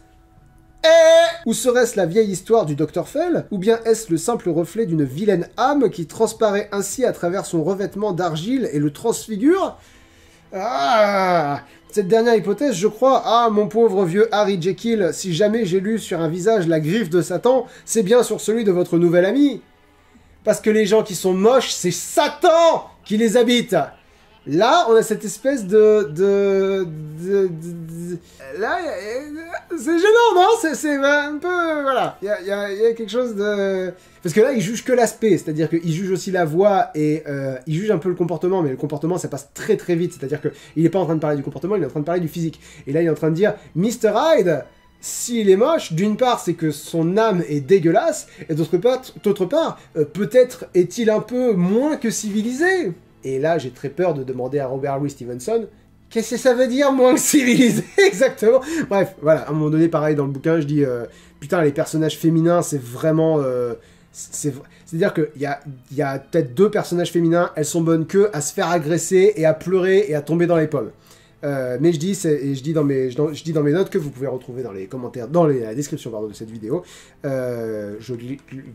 Ou serait-ce la vieille histoire du Dr. Fell, ou bien est-ce le simple reflet d'une vilaine âme qui transparaît ainsi à travers son revêtement d'argile et le transfigure ? Ah, cette dernière hypothèse, je crois, ah, mon pauvre vieux Harry Jekyll, si jamais j'ai lu sur un visage la griffe de Satan, c'est bien sur celui de votre nouvel ami. Parce que les gens qui sont moches, c'est Satan qui les habite. Là, on a cette espèce là, c'est gênant, non? C'est un peu... Voilà. Il y a quelque chose de... Parce que là, il juge que l'aspect, c'est-à-dire qu'il juge aussi la voix, et il juge un peu le comportement, mais le comportement, ça passe très très vite, c'est-à-dire qu'il n'est pas en train de parler du comportement, il est en train de parler du physique. Et là, il est en train de dire, Mr. Hyde, s'il est moche, d'une part, c'est que son âme est dégueulasse, et d'autre part, peut-être est-il un peu moins que civilisé. Et là, j'ai très peur de demander à Robert Louis Stevenson, qu'est-ce que ça veut dire, moins que civilisé, exactement. Bref, voilà, à un moment donné, pareil, dans le bouquin, je dis, putain, les personnages féminins, c'est vraiment... C'est-à-dire qu'il y a peut-être 2 personnages féminins, elles sont bonnes que à se faire agresser, et à pleurer, et à tomber dans les pommes. Mais je dis dans mes notes que vous pouvez retrouver dans les commentaires, dans la description pardon, de cette vidéo, je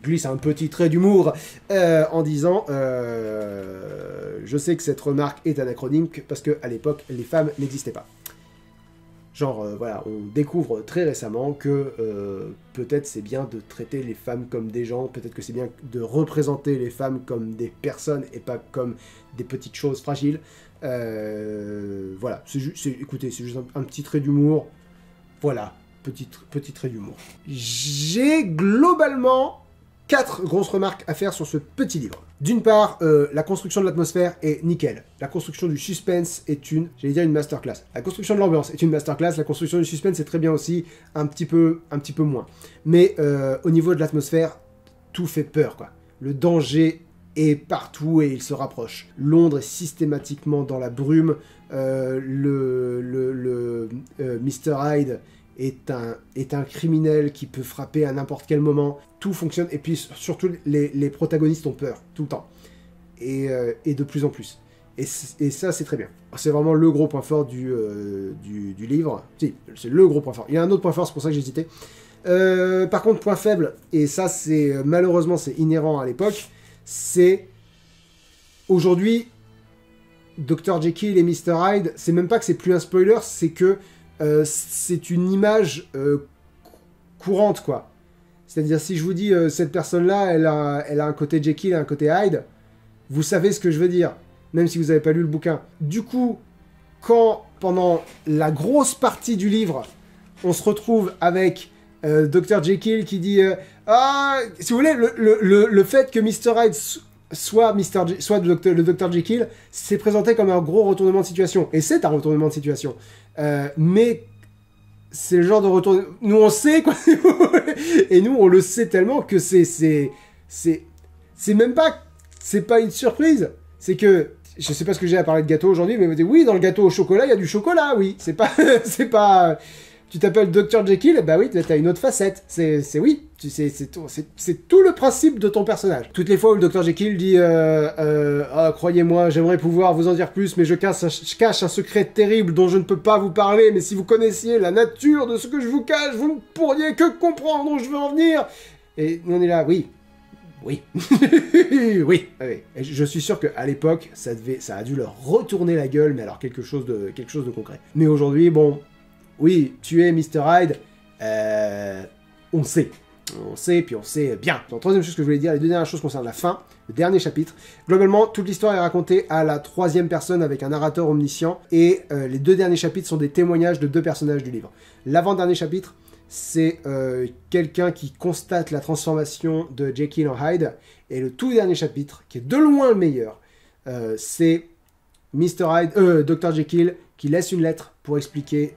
glisse un petit trait d'humour en disant je sais que cette remarque est anachronique parce qu'à l'époque les femmes n'existaient pas. Genre voilà, on découvre très récemment que peut-être c'est bien de traiter les femmes comme des gens, peut-être que c'est bien de représenter les femmes comme des personnes et pas comme des petites choses fragiles. Voilà, écoutez, c'est juste un petit trait d'humour. Voilà, petit trait d'humour. J'ai globalement 4 grosses remarques à faire sur ce petit livre. D'une part, la construction de l'atmosphère est nickel. La construction du suspense est une masterclass. La construction de l'ambiance est une masterclass. La construction du suspense est très bien aussi, un petit peu moins. Mais au niveau de l'atmosphère, tout fait peur, quoi. Le danger est partout et il se rapproche. Londres est systématiquement dans la brume. Mr. Hyde est un criminel qui peut frapper à n'importe quel moment. Tout fonctionne, et puis surtout les protagonistes ont peur, tout le temps. Et de plus en plus. Et ça, c'est très bien. C'est vraiment le gros point fort du livre. Si, c'est le gros point fort. Il y a un autre point fort, c'est pour ça que j'ai hésité. Par contre, point faible, et ça, c'est malheureusement, c'est inhérent à l'époque, c'est aujourd'hui, Dr. Jekyll et Mr. Hyde, c'est même pas que c'est plus un spoiler, c'est que c'est une image courante, quoi. C'est-à-dire, si je vous dis, cette personne-là, elle a un côté Jekyll et un côté Hyde, vous savez ce que je veux dire, même si vous n'avez pas lu le bouquin. Du coup, quand, pendant la grosse partie du livre, on se retrouve avec Dr. Jekyll qui dit si vous voulez, le fait que Mr. Hyde soit le Dr. Jekyll, c'est présenté comme un gros retournement de situation. Et c'est un retournement de situation. Mais c'est le genre de retour... Nous, on sait, quoi. Et nous, on le sait tellement que c'est même pas... C'est pas une surprise. C'est que... Je sais pas ce que j'ai à parler de gâteau aujourd'hui, mais vous dites, oui, dans le gâteau au chocolat, il y a du chocolat, oui. C'est pas... c'est pas... Tu t'appelles Dr. Jekyll, bah oui, t'as une autre facette. C'est tout le principe de ton personnage. Toutes les fois où le Dr. Jekyll dit croyez-moi, j'aimerais pouvoir vous en dire plus, mais je cache un secret terrible dont je ne peux pas vous parler, mais si vous connaissiez la nature de ce que je vous cache, vous ne pourriez que comprendre où je veux en venir. Et on est là, oui. Oui. Oui. Et je suis sûr qu'à l'époque, ça a dû leur retourner la gueule, mais alors quelque chose de concret. Mais aujourd'hui, bon... Oui, tu es Mr. Hyde, on sait. On sait, puis on sait bien. La troisième chose que je voulais dire, les deux dernières choses concernent la fin, le dernier chapitre. Globalement, toute l'histoire est racontée à la troisième personne avec un narrateur omniscient, et les deux derniers chapitres sont des témoignages de deux personnages du livre. L'avant-dernier chapitre, c'est quelqu'un qui constate la transformation de Jekyll en Hyde, et le tout dernier chapitre, qui est de loin le meilleur, c'est Dr. Jekyll qui laisse une lettre pour expliquer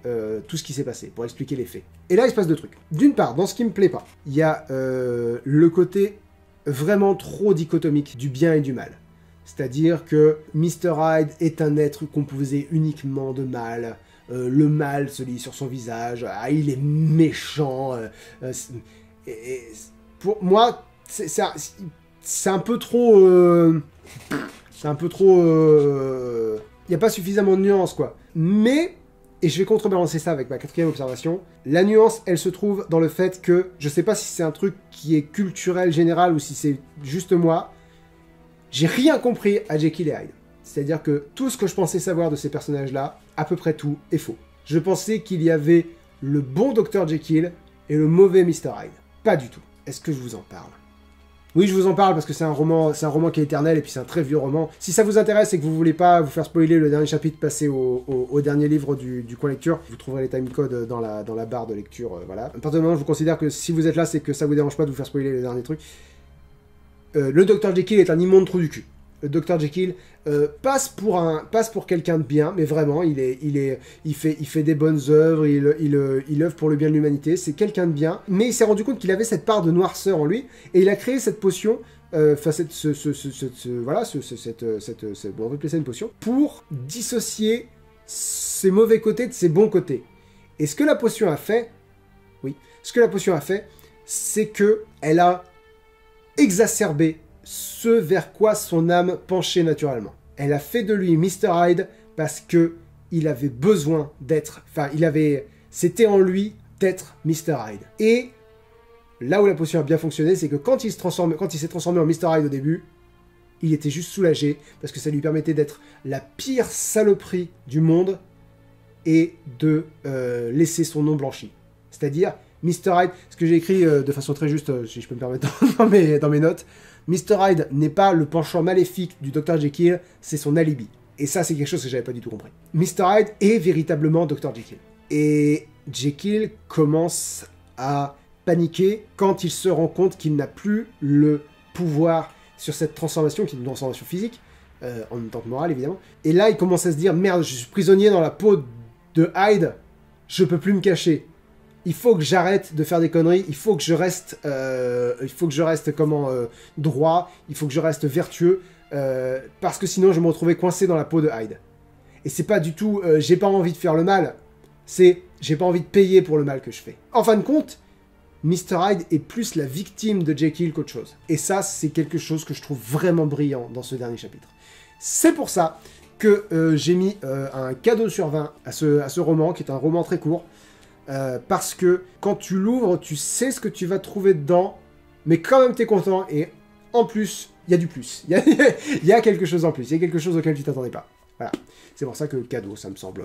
tout ce qui s'est passé, pour expliquer les faits. Et là, il se passe deux trucs. D'une part, dans ce qui me plaît pas, il y a le côté vraiment trop dichotomique du bien et du mal. C'est-à-dire que Mr. Hyde est un être composé uniquement de mal. Le mal se lit sur son visage. Ah, il est méchant. Pour moi, c'est un peu trop... c'est un peu trop... Il n'y a pas suffisamment de nuances, quoi. Mais, et je vais contrebalancer ça avec ma quatrième observation, la nuance, elle se trouve dans le fait que, je sais pas si c'est un truc qui est culturel, général, ou si c'est juste moi, j'ai rien compris à Jekyll et Hyde. C'est-à-dire que tout ce que je pensais savoir de ces personnages-là, à peu près tout, est faux. Je pensais qu'il y avait le bon Dr. Jekyll et le mauvais Mr. Hyde. Pas du tout. Est-ce que je vous en parle ? Oui, je vous en parle parce que c'est un roman qui est éternel et puis c'est un très vieux roman. Si ça vous intéresse et que vous voulez pas vous faire spoiler le dernier chapitre, passez au dernier livre du coin lecture. Vous trouverez les timecodes dans la barre de lecture, voilà. À partir du moment où je vous considère que si vous êtes là, c'est que ça vous dérange pas de vous faire spoiler le dernier truc. Le Dr. Jekyll est un immonde trou du cul. Le Dr. Jekyll passe pour quelqu'un de bien, mais vraiment, il fait des bonnes œuvres, il œuvre pour le bien de l'humanité, c'est quelqu'un de bien, mais il s'est rendu compte qu'il avait cette part de noirceur en lui, et il a créé cette potion, on va appeler ça une potion, pour dissocier ses mauvais côtés de ses bons côtés. Et ce que la potion a fait, c'est que elle a exacerbé ce vers quoi son âme penchait naturellement. Elle a fait de lui Mr. Hyde parce que il avait besoin d'être... c'était en lui d'être Mr. Hyde. Et là où la potion a bien fonctionné, c'est que quand il s'est transformé en Mr. Hyde au début, il était juste soulagé parce que ça lui permettait d'être la pire saloperie du monde et de laisser son nom blanchi. C'est-à-dire, Mr. Hyde, ce que j'ai écrit de façon très juste, si je peux me permettre dans mes notes, Mr. Hyde n'est pas le penchant maléfique du Dr. Jekyll, c'est son alibi. Et ça, c'est quelque chose que j'avais pas du tout compris. Mr. Hyde est véritablement Dr. Jekyll. Et Jekyll commence à paniquer quand il se rend compte qu'il n'a plus le pouvoir sur cette transformation, qui est une transformation physique, en même temps que morale, évidemment. Et là, il commence à se dire, merde, je suis prisonnier dans la peau de Hyde, je peux plus me cacher. Il faut que j'arrête de faire des conneries, il faut que je reste, droit, il faut que je reste vertueux, parce que sinon je vais me retrouver coincé dans la peau de Hyde. Et c'est pas du tout, j'ai pas envie de faire le mal, c'est j'ai pas envie de payer pour le mal que je fais. En fin de compte, Mr. Hyde est plus la victime de Jekyll qu'autre chose. Et ça, c'est quelque chose que je trouve vraiment brillant dans ce dernier chapitre. C'est pour ça que j'ai mis un cadeau sur 20 à ce roman, qui est un roman très court, parce que quand tu l'ouvres, tu sais ce que tu vas trouver dedans, mais quand même t'es content, et en plus, il y a du plus. Il y a quelque chose en plus, il y a quelque chose auquel tu t'attendais pas. Voilà. C'est pour ça que le cadeau, ça me semble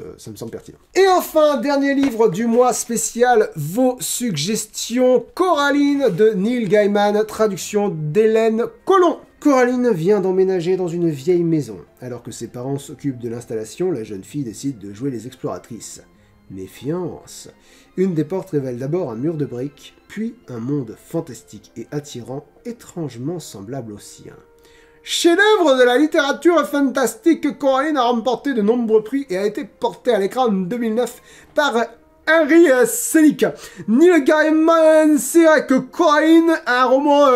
pertinent. Et enfin, dernier livre du mois spécial, vos suggestions, Coraline de Neil Gaiman, traduction d'Hélène Collomb. Coraline vient d'emménager dans une vieille maison. Alors que ses parents s'occupent de l'installation, la jeune fille décide de jouer les exploratrices. Méfiance. Une des portes révèle d'abord un mur de briques, puis un monde fantastique et attirant, étrangement semblable au sien. Chef-d'œuvre de la littérature fantastique, Coraline a remporté de nombreux prix et a été porté à l'écran en 2009 par Henry Selick. Neil Gaiman, c'est vrai que Coraline, un roman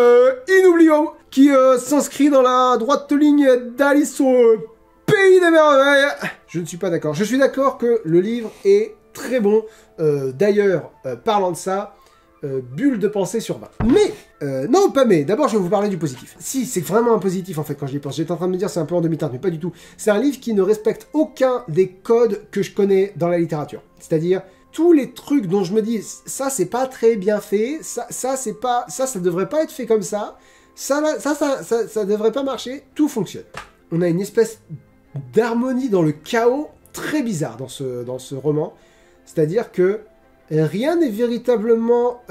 inoubliable qui s'inscrit dans la droite ligne d'Alice au Pays des Merveilles. Je ne suis pas d'accord. Je suis d'accord que le livre est très bon. D'ailleurs, parlant de ça, bulle de pensée sur 20. Mais, non, pas mais. D'abord, je vais vous parler du positif. Si, c'est vraiment un positif, en fait, quand j'y pense. J'étais en train de me dire c'est un peu en demi-teinte, mais pas du tout. C'est un livre qui ne respecte aucun des codes que je connais dans la littérature. C'est-à-dire, tous les trucs dont je me dis, ça, c'est pas très bien fait, ça devrait pas être fait comme ça, ça devrait pas marcher, tout fonctionne. On a une espèce d'harmonie dans le chaos très bizarre dans ce roman. C'est-à-dire que rien n'est véritablement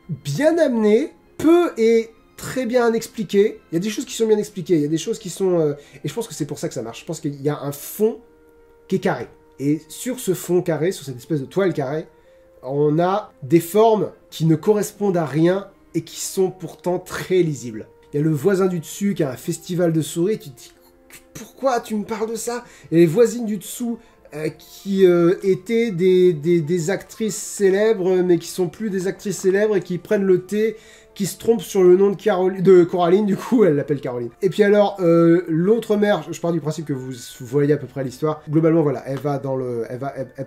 bien amené, peu est très bien expliqué. Il y a des choses qui sont bien expliquées, il y a des choses qui sont... et je pense que c'est pour ça que ça marche. Je pense qu'il y a un fond qui est carré. Et sur ce fond carré, sur cette espèce de toile carrée, on a des formes qui ne correspondent à rien et qui sont pourtant très lisibles. Il y a le voisin du dessus qui a un festival de souris, tu te dis « Pourquoi tu me parles de ça ?» Et les voisines du dessous qui étaient des actrices célèbres, mais qui sont plus des actrices célèbres et qui prennent le thé, qui se trompent sur le nom de Coraline, du coup elle l'appelle Caroline. Et puis alors, l'autre mère, je pars du principe que vous voyez à peu près l'histoire, globalement voilà, elle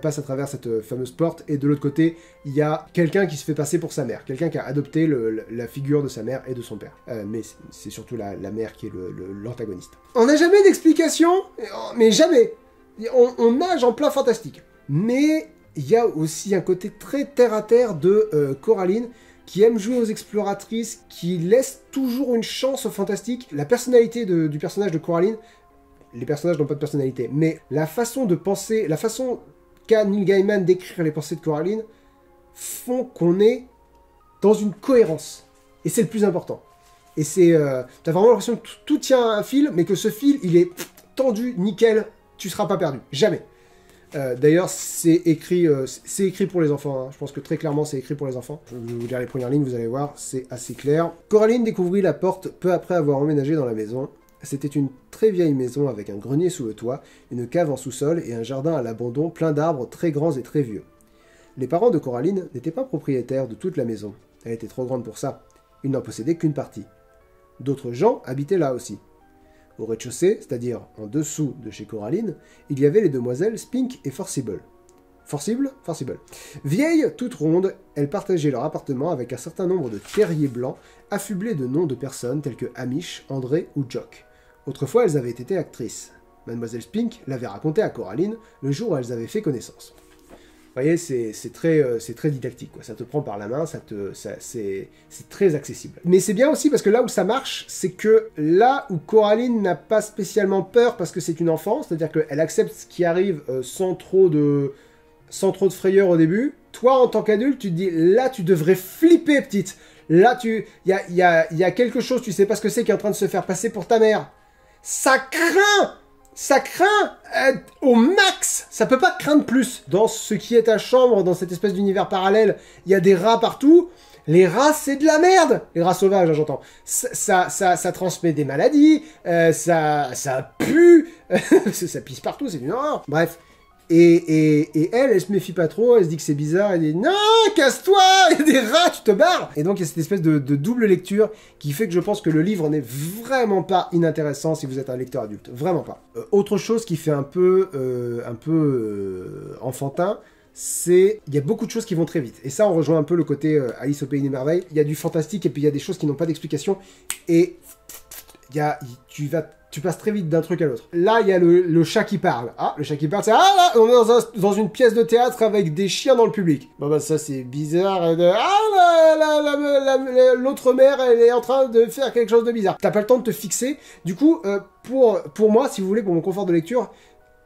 passe à travers cette fameuse porte, et de l'autre côté, il y a quelqu'un qui se fait passer pour sa mère, quelqu'un qui a adopté la figure de sa mère et de son père. Mais c'est surtout la mère qui est l'antagoniste. On n'a jamais d'explication, mais jamais. On nage en plein fantastique. Mais il y a aussi un côté très terre-à-terre de Coraline, qui aime jouer aux exploratrices, qui laisse toujours une chance au fantastique. La personnalité du personnage de Coraline, les personnages n'ont pas de personnalité, mais la façon de penser, la façon qu'a Neil Gaiman d'écrire les pensées de Coraline, font qu'on est dans une cohérence. Et c'est le plus important. Et c'est... t'as vraiment l'impression que tout tient à un fil, mais que ce fil, il est tendu, nickel, tu seras pas perdu. Jamais. D'ailleurs, c'est écrit pour les enfants. Hein. Je pense que très clairement, c'est écrit pour les enfants. Je vais vous lire les premières lignes, vous allez voir, c'est assez clair. Coraline découvrit la porte peu après avoir emménagé dans la maison. C'était une très vieille maison avec un grenier sous le toit, une cave en sous-sol et un jardin à l'abandon plein d'arbres très grands et très vieux. Les parents de Coraline n'étaient pas propriétaires de toute la maison. Elle était trop grande pour ça. Ils n'en possédaient qu'une partie. D'autres gens habitaient là aussi. Au rez-de-chaussée, c'est-à-dire en dessous de chez Coraline, il y avait les demoiselles Spink et Forcible. Forcible. Vieilles, toutes rondes, elles partageaient leur appartement avec un certain nombre de terriers blancs, affublés de noms de personnes telles que Amish, André ou Jock. Autrefois, elles avaient été actrices. Mademoiselle Spink l'avait raconté à Coraline le jour où elles avaient fait connaissance. Vous voyez, c'est très didactique, quoi. Ça te prend par la main, c'est très accessible. Mais c'est bien aussi parce que là où ça marche, c'est que là où Coraline n'a pas spécialement peur parce que c'est une enfant, c'est-à-dire qu'elle accepte ce qui arrive sans trop de frayeur au début, toi en tant qu'adulte, tu te dis, là tu devrais flipper, petite. Là, il y a quelque chose, tu sais pas ce que c'est, qui est en train de se faire passer pour ta mère. Ça craint au max. Ça peut pas craindre plus. Dans ce qui est ta chambre, dans cette espèce d'univers parallèle, il y a des rats partout. Les rats, c'est de la merde. Les rats sauvages, hein, j'entends. Ça transmet des maladies. Ça pue. Ça pisse partout, c'est une horreur. Bref. Et elle se méfie pas trop, elle se dit que c'est bizarre, elle dit « Non, casse-toi, il y a des rats, tu te barres !» Et donc il y a cette espèce de double lecture qui fait que je pense que le livre n'est vraiment pas inintéressant si vous êtes un lecteur adulte, vraiment pas. Autre chose qui fait un peu enfantin, c'est... Il y a beaucoup de choses qui vont très vite. Et ça, on rejoint un peu le côté Alice au Pays des Merveilles. Il y a du fantastique et puis il y a des choses qui n'ont pas d'explication. Et tu passes très vite d'un truc à l'autre. Là, il y a le chat qui parle. Ah, le chat qui parle, c'est... Ah, là, on est dans une pièce de théâtre avec des chiens dans le public. Bon, bah, ça, c'est bizarre. L'autre mère, elle est en train de faire quelque chose de bizarre. T'as pas le temps de te fixer. Du coup, pour moi, si vous voulez, pour mon confort de lecture,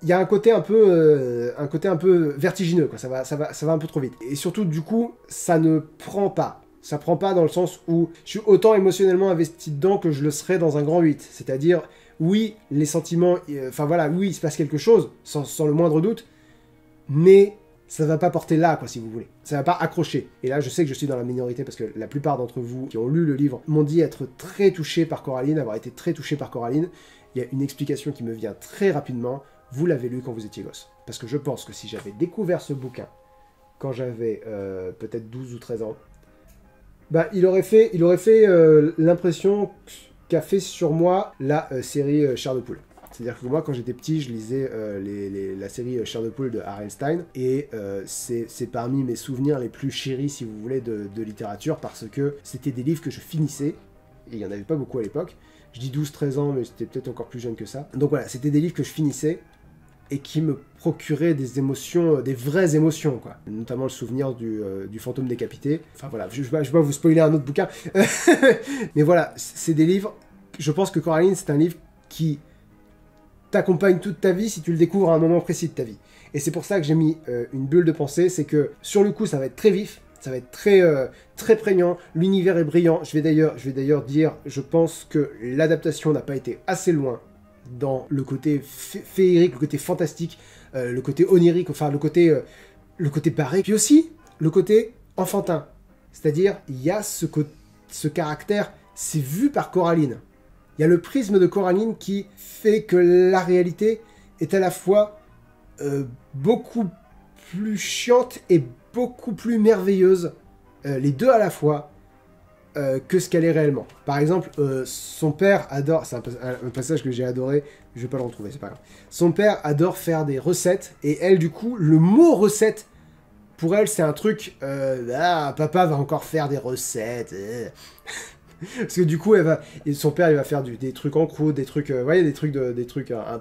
il y a un côté un peu vertigineux, quoi. Ça va un peu trop vite. Et surtout, du coup, ça ne prend pas. Ça prend pas dans le sens où je suis autant émotionnellement investi dedans que je le serais dans un grand 8. C'est-à-dire... Oui, les sentiments, enfin voilà, oui, il se passe quelque chose, sans le moindre doute, mais ça va pas porter là, quoi, si vous voulez. Ça va pas accrocher. Et là, je sais que je suis dans la minorité, parce que la plupart d'entre vous qui ont lu le livre m'ont dit être très touchés par Coraline, avoir été très touchés par Coraline. Il y a une explication qui me vient très rapidement. Vous l'avez lu quand vous étiez gosse. Parce que je pense que si j'avais découvert ce bouquin quand j'avais peut-être 12 ou 13 ans, bah, il aurait fait l'impression qu'a fait sur moi la série Chair de poule. C'est-à-dire que moi, quand j'étais petit, je lisais la série Chair de poule de R.L. Stine, et c'est parmi mes souvenirs les plus chéris, si vous voulez, de littérature, parce que c'était des livres que je finissais, et il n'y en avait pas beaucoup à l'époque. Je dis 12-13 ans, mais j'étais peut-être encore plus jeune que ça. Donc voilà, c'était des livres que je finissais, et qui me procuraient des émotions, des vraies émotions, quoi. Notamment le souvenir du fantôme décapité. Enfin voilà, je vais pas vous spoiler un autre bouquin. Mais voilà, c'est des livres... Je pense que Coraline, c'est un livre qui t'accompagne toute ta vie si tu le découvres à un moment précis de ta vie. Et c'est pour ça que j'ai mis une bulle de pensée, c'est que sur le coup, ça va être très vif, Ça va être très, très prégnant. L'univers est brillant. Je vais d'ailleurs dire, je pense que l'adaptation n'a pas été assez loin dans le côté féerique, le côté fantastique, le côté onirique, enfin le côté barré. Puis aussi, le côté enfantin. C'est-à-dire, il y a ce caractère, c'est vu par Coraline. Il y a le prisme de Coraline qui fait que la réalité est à la fois beaucoup plus chiante et beaucoup plus merveilleuse, les deux à la fois, que ce qu'elle est réellement. Par exemple, son père adore, c'est un passage que j'ai adoré, je vais pas le retrouver, c'est pas grave. Son père adore faire des recettes, et elle, du coup, le mot recette, pour elle, c'est un truc, papa va encore faire des recettes, Parce que du coup, son père, il va faire des trucs en croûte, des trucs, des trucs un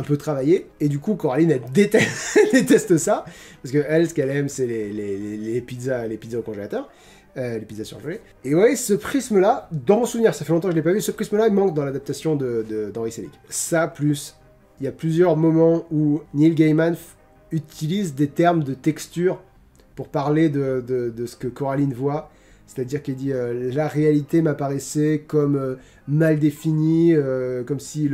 peu travaillés. Et du coup, Coraline, elle déteste ça, parce que elle, ce qu'elle aime, c'est les pizzas au congélateur, les pizzas surgelées. Et ouais, ce prisme-là, dans mon souvenir, ça fait longtemps que je l'ai pas vu, ce prisme-là, il manque dans l'adaptation d'Henry Selick. Ça, plus, il y a plusieurs moments où Neil Gaiman utilise des termes de texture pour parler de ce que Coraline voit. C'est-à-dire qu'il dit la réalité m'apparaissait comme mal définie, comme si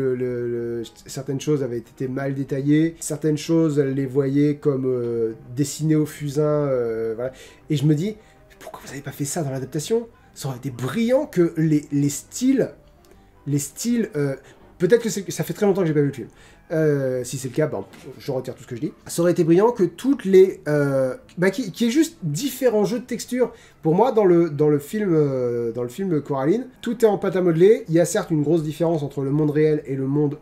certaines choses avaient été mal détaillées, certaines choses elle les voyait comme dessinées au fusain, voilà. Et je me dis, pourquoi vous n'avez pas fait ça dans l'adaptation? Ça aurait été brillant que les styles, peut-être que ça fait très longtemps que j'ai pas vu le film. Si c'est le cas, je retire tout ce que je dis. Ça aurait été brillant que toutes les... qu'il y ait juste différents jeux de texture. Pour moi, dans le film Coraline, tout est en pâte à modeler. Il y a certes une grosse différence entre le monde réel et le monde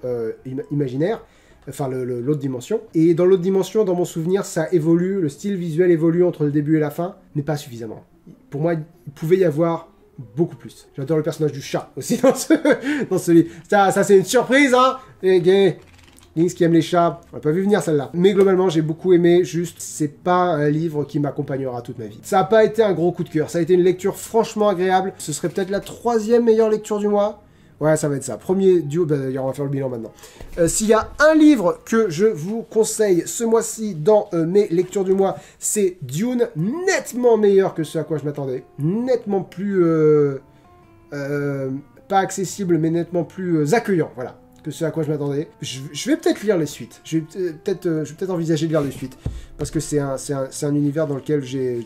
imaginaire. Enfin, l'autre dimension. Et dans l'autre dimension, dans mon souvenir, ça évolue. Le style visuel évolue entre le début et la fin, mais pas suffisamment. Pour moi, il pouvait y avoir beaucoup plus. J'adore le personnage du chat aussi dans ce livre. Ça c'est une surprise, hein. Lynx qui aime les chats, on l'a pas vu venir celle-là. Mais globalement, j'ai beaucoup aimé, juste, c'est pas un livre qui m'accompagnera toute ma vie. Ça a pas été un gros coup de cœur, ça a été une lecture franchement agréable. Ce serait peut-être la 3e meilleure lecture du mois. Ouais, ça va être ça. Premier duo, d'ailleurs, on va faire le bilan maintenant. S'il y a un livre que je vous conseille ce mois-ci dans mes lectures du mois, c'est Dune, nettement meilleur que ce à quoi je m'attendais. Nettement plus... pas accessible, mais nettement plus accueillant, voilà, que ce à quoi je m'attendais. Je vais peut-être lire les suites. Je vais peut-être envisager de lire les suites. Parce que c'est un univers dans lequel j'ai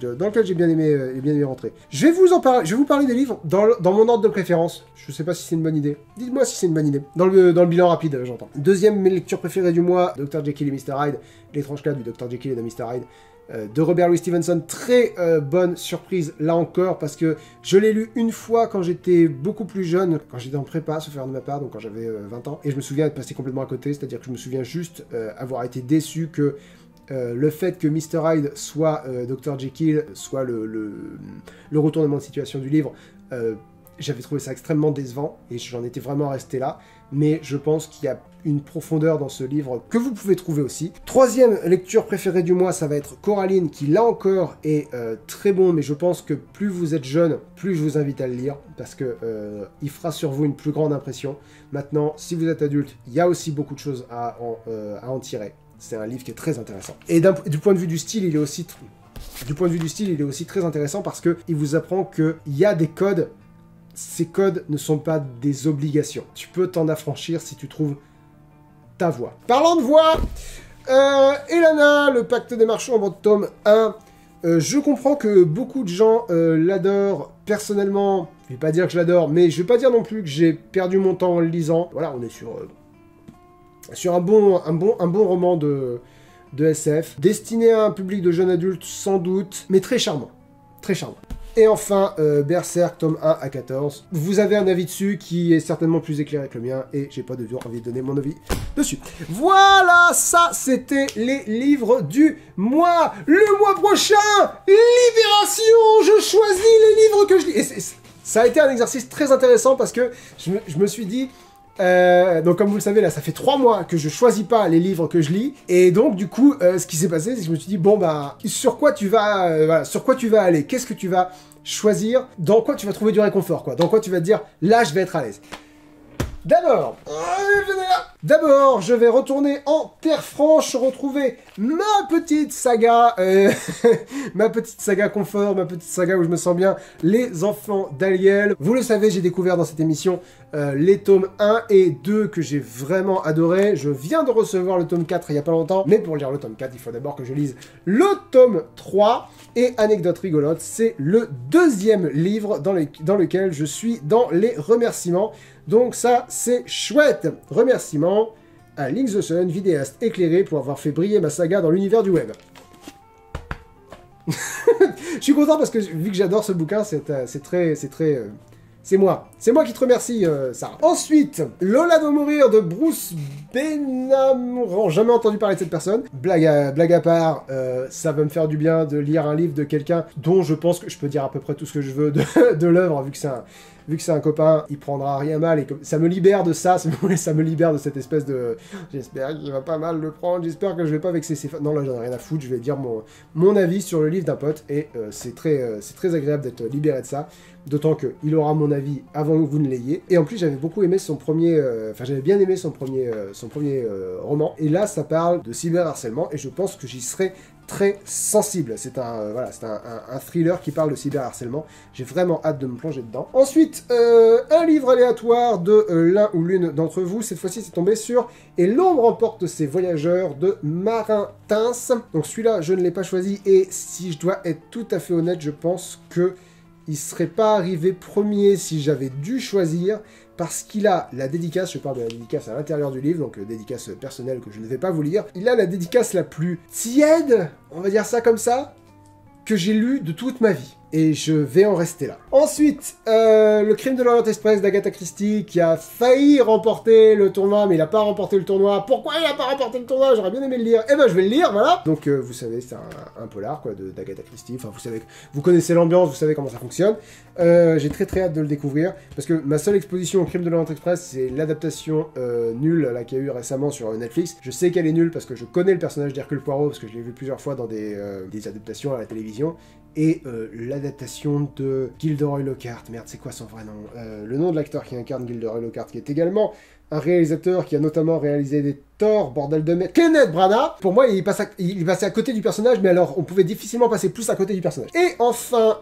bien aimé rentrer. Je vais vous parler des livres dans mon ordre de préférence. Je sais pas si c'est une bonne idée. Dites-moi si c'est une bonne idée. Dans le bilan rapide, j'entends. Deuxième mes lectures préférées du mois, Dr. Jekyll et Mr. Hyde. L'étrange cas du Dr. Jekyll et de Mr. Hyde. De Robert Louis Stevenson, très bonne surprise là encore, parce que je l'ai lu une fois quand j'étais beaucoup plus jeune, quand j'étais en prépa, sauf erreur de ma part, donc quand j'avais 20 ans, et je me souviens être passé complètement à côté, c'est-à-dire que je me souviens juste avoir été déçu que le fait que Mr. Hyde soit Dr. Jekyll, soit le retournement de situation du livre, j'avais trouvé ça extrêmement décevant, et j'en étais vraiment resté là, mais je pense qu'il y a une profondeur dans ce livre que vous pouvez trouver aussi. Troisième lecture préférée du mois, ça va être Coraline, qui là encore est très bon, mais je pense que plus vous êtes jeune, plus je vous invite à le lire, parce que il fera sur vous une plus grande impression. Maintenant, si vous êtes adulte, il y a aussi beaucoup de choses à en tirer. C'est un livre qui est très intéressant. Et du point de vue du style, il est aussi très intéressant, parce qu'il vous apprend qu'il y a des codes. Ces codes ne sont pas des obligations. Tu peux t'en affranchir si tu trouves ta voix. Parlant de voix, Elana, le pacte des marchands, en tome 1. Je comprends que beaucoup de gens l'adorent. Personnellement, je vais pas dire que je l'adore, mais je vais pas dire non plus que j'ai perdu mon temps en le lisant. Voilà, on est sur un bon roman de SF, destiné à un public de jeunes adultes sans doute, mais très charmant. Très charmant. Et enfin, Berserk, tome 1 à 14. Vous avez un avis dessus qui est certainement plus éclairé que le mien, et j'ai pas envie de donner mon avis dessus. Voilà, ça, c'était les livres du mois. Le mois prochain, Libération, je choisis les livres que je lis. Et ça a été un exercice très intéressant, parce que je me suis dit... donc comme vous le savez, là ça fait 3 mois que je choisis pas les livres que je lis, et donc du coup ce qui s'est passé, c'est que je me suis dit bon bah sur quoi tu vas aller, qu'est-ce que tu vas choisir, dans quoi tu vas trouver du réconfort, quoi, dans quoi tu vas te dire là je vais être à l'aise. D'abord, d'abord, je vais retourner en terre franche, retrouver ma petite saga, ma petite saga confort, ma petite saga où je me sens bien, Les Enfants d'Aliel. Vous le savez, j'ai découvert dans cette émission les tomes 1 et 2 que j'ai vraiment adoré. Je viens de recevoir le tome 4 il y a pas longtemps, mais pour lire le tome 4, il faut d'abord que je lise le tome 3. Et anecdote rigolote, c'est le deuxième livre dans lequel je suis dans les remerciements. Donc ça, c'est chouette. Remerciements à Link the Sun, vidéaste éclairé, pour avoir fait briller ma saga dans l'univers du web. Je suis content parce que vu que j'adore ce bouquin, c'est moi qui te remercie, Sarah. Ensuite, Lola doit mourir de Bruce Benamouran. Jamais entendu parler de cette personne. Blague à part, ça va me faire du bien de lire un livre de quelqu'un dont je pense que je peux dire à peu près tout ce que je veux de l'œuvre, vu que c'est un copain, il prendra rien mal, et ça me libère de ça, ça me libère de cette espèce de... J'espère qu'il va pas mal le prendre, j'espère que je vais pas vexer ses fans. Non, là, j'en ai rien à foutre, je vais dire mon avis sur le livre d'un pote, et c'est très agréable d'être libéré de ça, d'autant qu'il aura mon avis avant que vous ne l'ayez. Et en plus, j'avais beaucoup aimé son premier... j'avais bien aimé son premier roman, et là, ça parle de cyberharcèlement, et je pense que j'y serai très sensible. C'est un thriller qui parle de cyberharcèlement. J'ai vraiment hâte de me plonger dedans. Ensuite, un livre aléatoire de l'un ou l'une d'entre vous. Cette fois-ci, c'est tombé sur Et l'ombre emporte ses voyageurs de Marin Tince. Donc celui-là, je ne l'ai pas choisi. Et si je dois être tout à fait honnête, je pense que il serait pas arrivé premier si j'avais dû choisir, parce qu'il a la dédicace, je parle de la dédicace à l'intérieur du livre, donc dédicace personnelle que je ne vais pas vous lire, il a la dédicace la plus tiède, on va dire ça comme ça, que j'ai lu de toute ma vie. Et je vais en rester là. Ensuite, Le Crime de l'Orient Express d'Agatha Christie, qui a failli remporter le tournoi, mais il n'a pas remporté le tournoi. Pourquoi il n'a pas remporté le tournoi? J'aurais bien aimé le lire. Eh ben, je vais le lire, voilà. Donc, vous savez, c'est un polar, quoi, d'Agatha Christie. Enfin, vous connaissez l'ambiance, vous savez comment ça fonctionne. J'ai très hâte de le découvrir, parce que ma seule exposition au Crime de l'Orient Express, c'est l'adaptation nulle, là, qu'il y a eu récemment sur Netflix. Je sais qu'elle est nulle, parce que je connais le personnage d'Hercule Poirot, parce que je l'ai vu plusieurs fois dans des adaptations à la télévision. Et l'adaptation de Gilderoy Lockhart, merde, c'est quoi son vrai nom? Le nom de l'acteur qui incarne Gilderoy Lockhart, qui est également un réalisateur qui a notamment réalisé des Thor, bordel de merde, Kenneth Branagh. Pour moi, il passait à côté du personnage, mais alors, on pouvait difficilement passer plus à côté du personnage. Et enfin,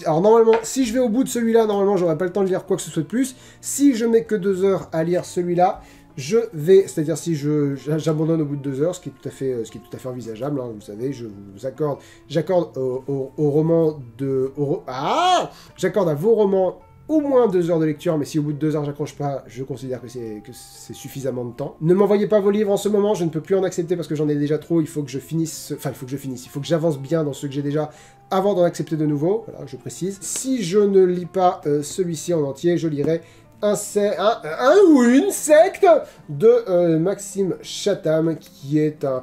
alors normalement, si je vais au bout de celui-là, normalement, j'aurai pas le temps de lire quoi que ce soit de plus. Si je mets que 2 heures à lire celui-là, je vais, c'est-à-dire si j'abandonne au bout de 2 heures, ce qui est tout à fait envisageable, hein, vous savez, j'accorde j'accorde à vos romans au moins 2 heures de lecture, mais si au bout de 2 heures j'accroche pas, je considère que c'est suffisamment de temps. Ne m'envoyez pas vos livres en ce moment, je ne peux plus en accepter parce que j'en ai déjà trop, il faut que j'avance bien dans ceux que j'ai déjà avant d'en accepter de nouveaux, voilà, je précise. Si je ne lis pas celui-ci en entier, je lirai un ou une secte de Maxime Chatham, qui est un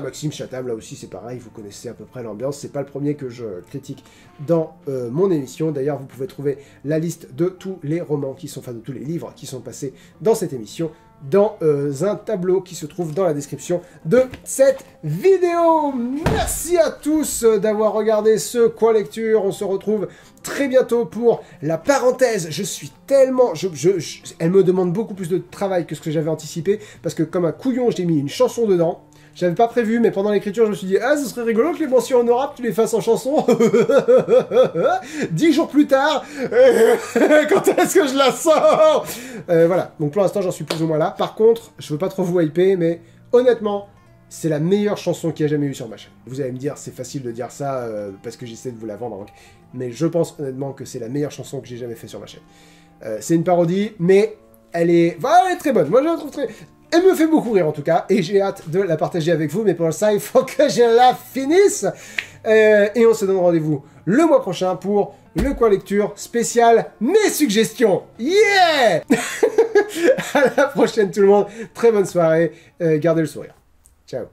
Maxime Chatham, là aussi c'est pareil, vous connaissez à peu près l'ambiance, c'est pas le premier que je critique dans mon émission. D'ailleurs, vous pouvez trouver la liste de tous les romans de tous les livres qui sont passés dans cette émission dans un tableau qui se trouve dans la description de cette vidéo. Merci à tous d'avoir regardé ce Coin Lecture. On se retrouve très bientôt pour la parenthèse. Je suis tellement... elle me demande beaucoup plus de travail que ce que j'avais anticipé, parce que comme un couillon, j'ai mis une chanson dedans. J'avais pas prévu, mais pendant l'écriture, je me suis dit « Ah, ce serait rigolo que les mentions honorables, tu les fasses en chanson !» 10 jours plus tard, quand est-ce que je la sors? Voilà, donc pour l'instant, j'en suis plus ou moins là. Par contre, je veux pas trop vous hyper, mais honnêtement, c'est la meilleure chanson qu'il y a jamais eu sur ma chaîne. Vous allez me dire, c'est facile de dire ça, parce que j'essaie de vous la vendre, donc. Mais je pense honnêtement que c'est la meilleure chanson que j'ai jamais fait sur ma chaîne. C'est une parodie, mais elle est très bonne. Moi, je la trouve très... Elle me fait beaucoup rire en tout cas, et j'ai hâte de la partager avec vous, mais pour ça, il faut que je la finisse. Et on se donne rendez-vous le mois prochain pour le Coin Lecture spécial mes suggestions. Yeah. À la prochaine tout le monde, très bonne soirée, gardez le sourire. Ciao.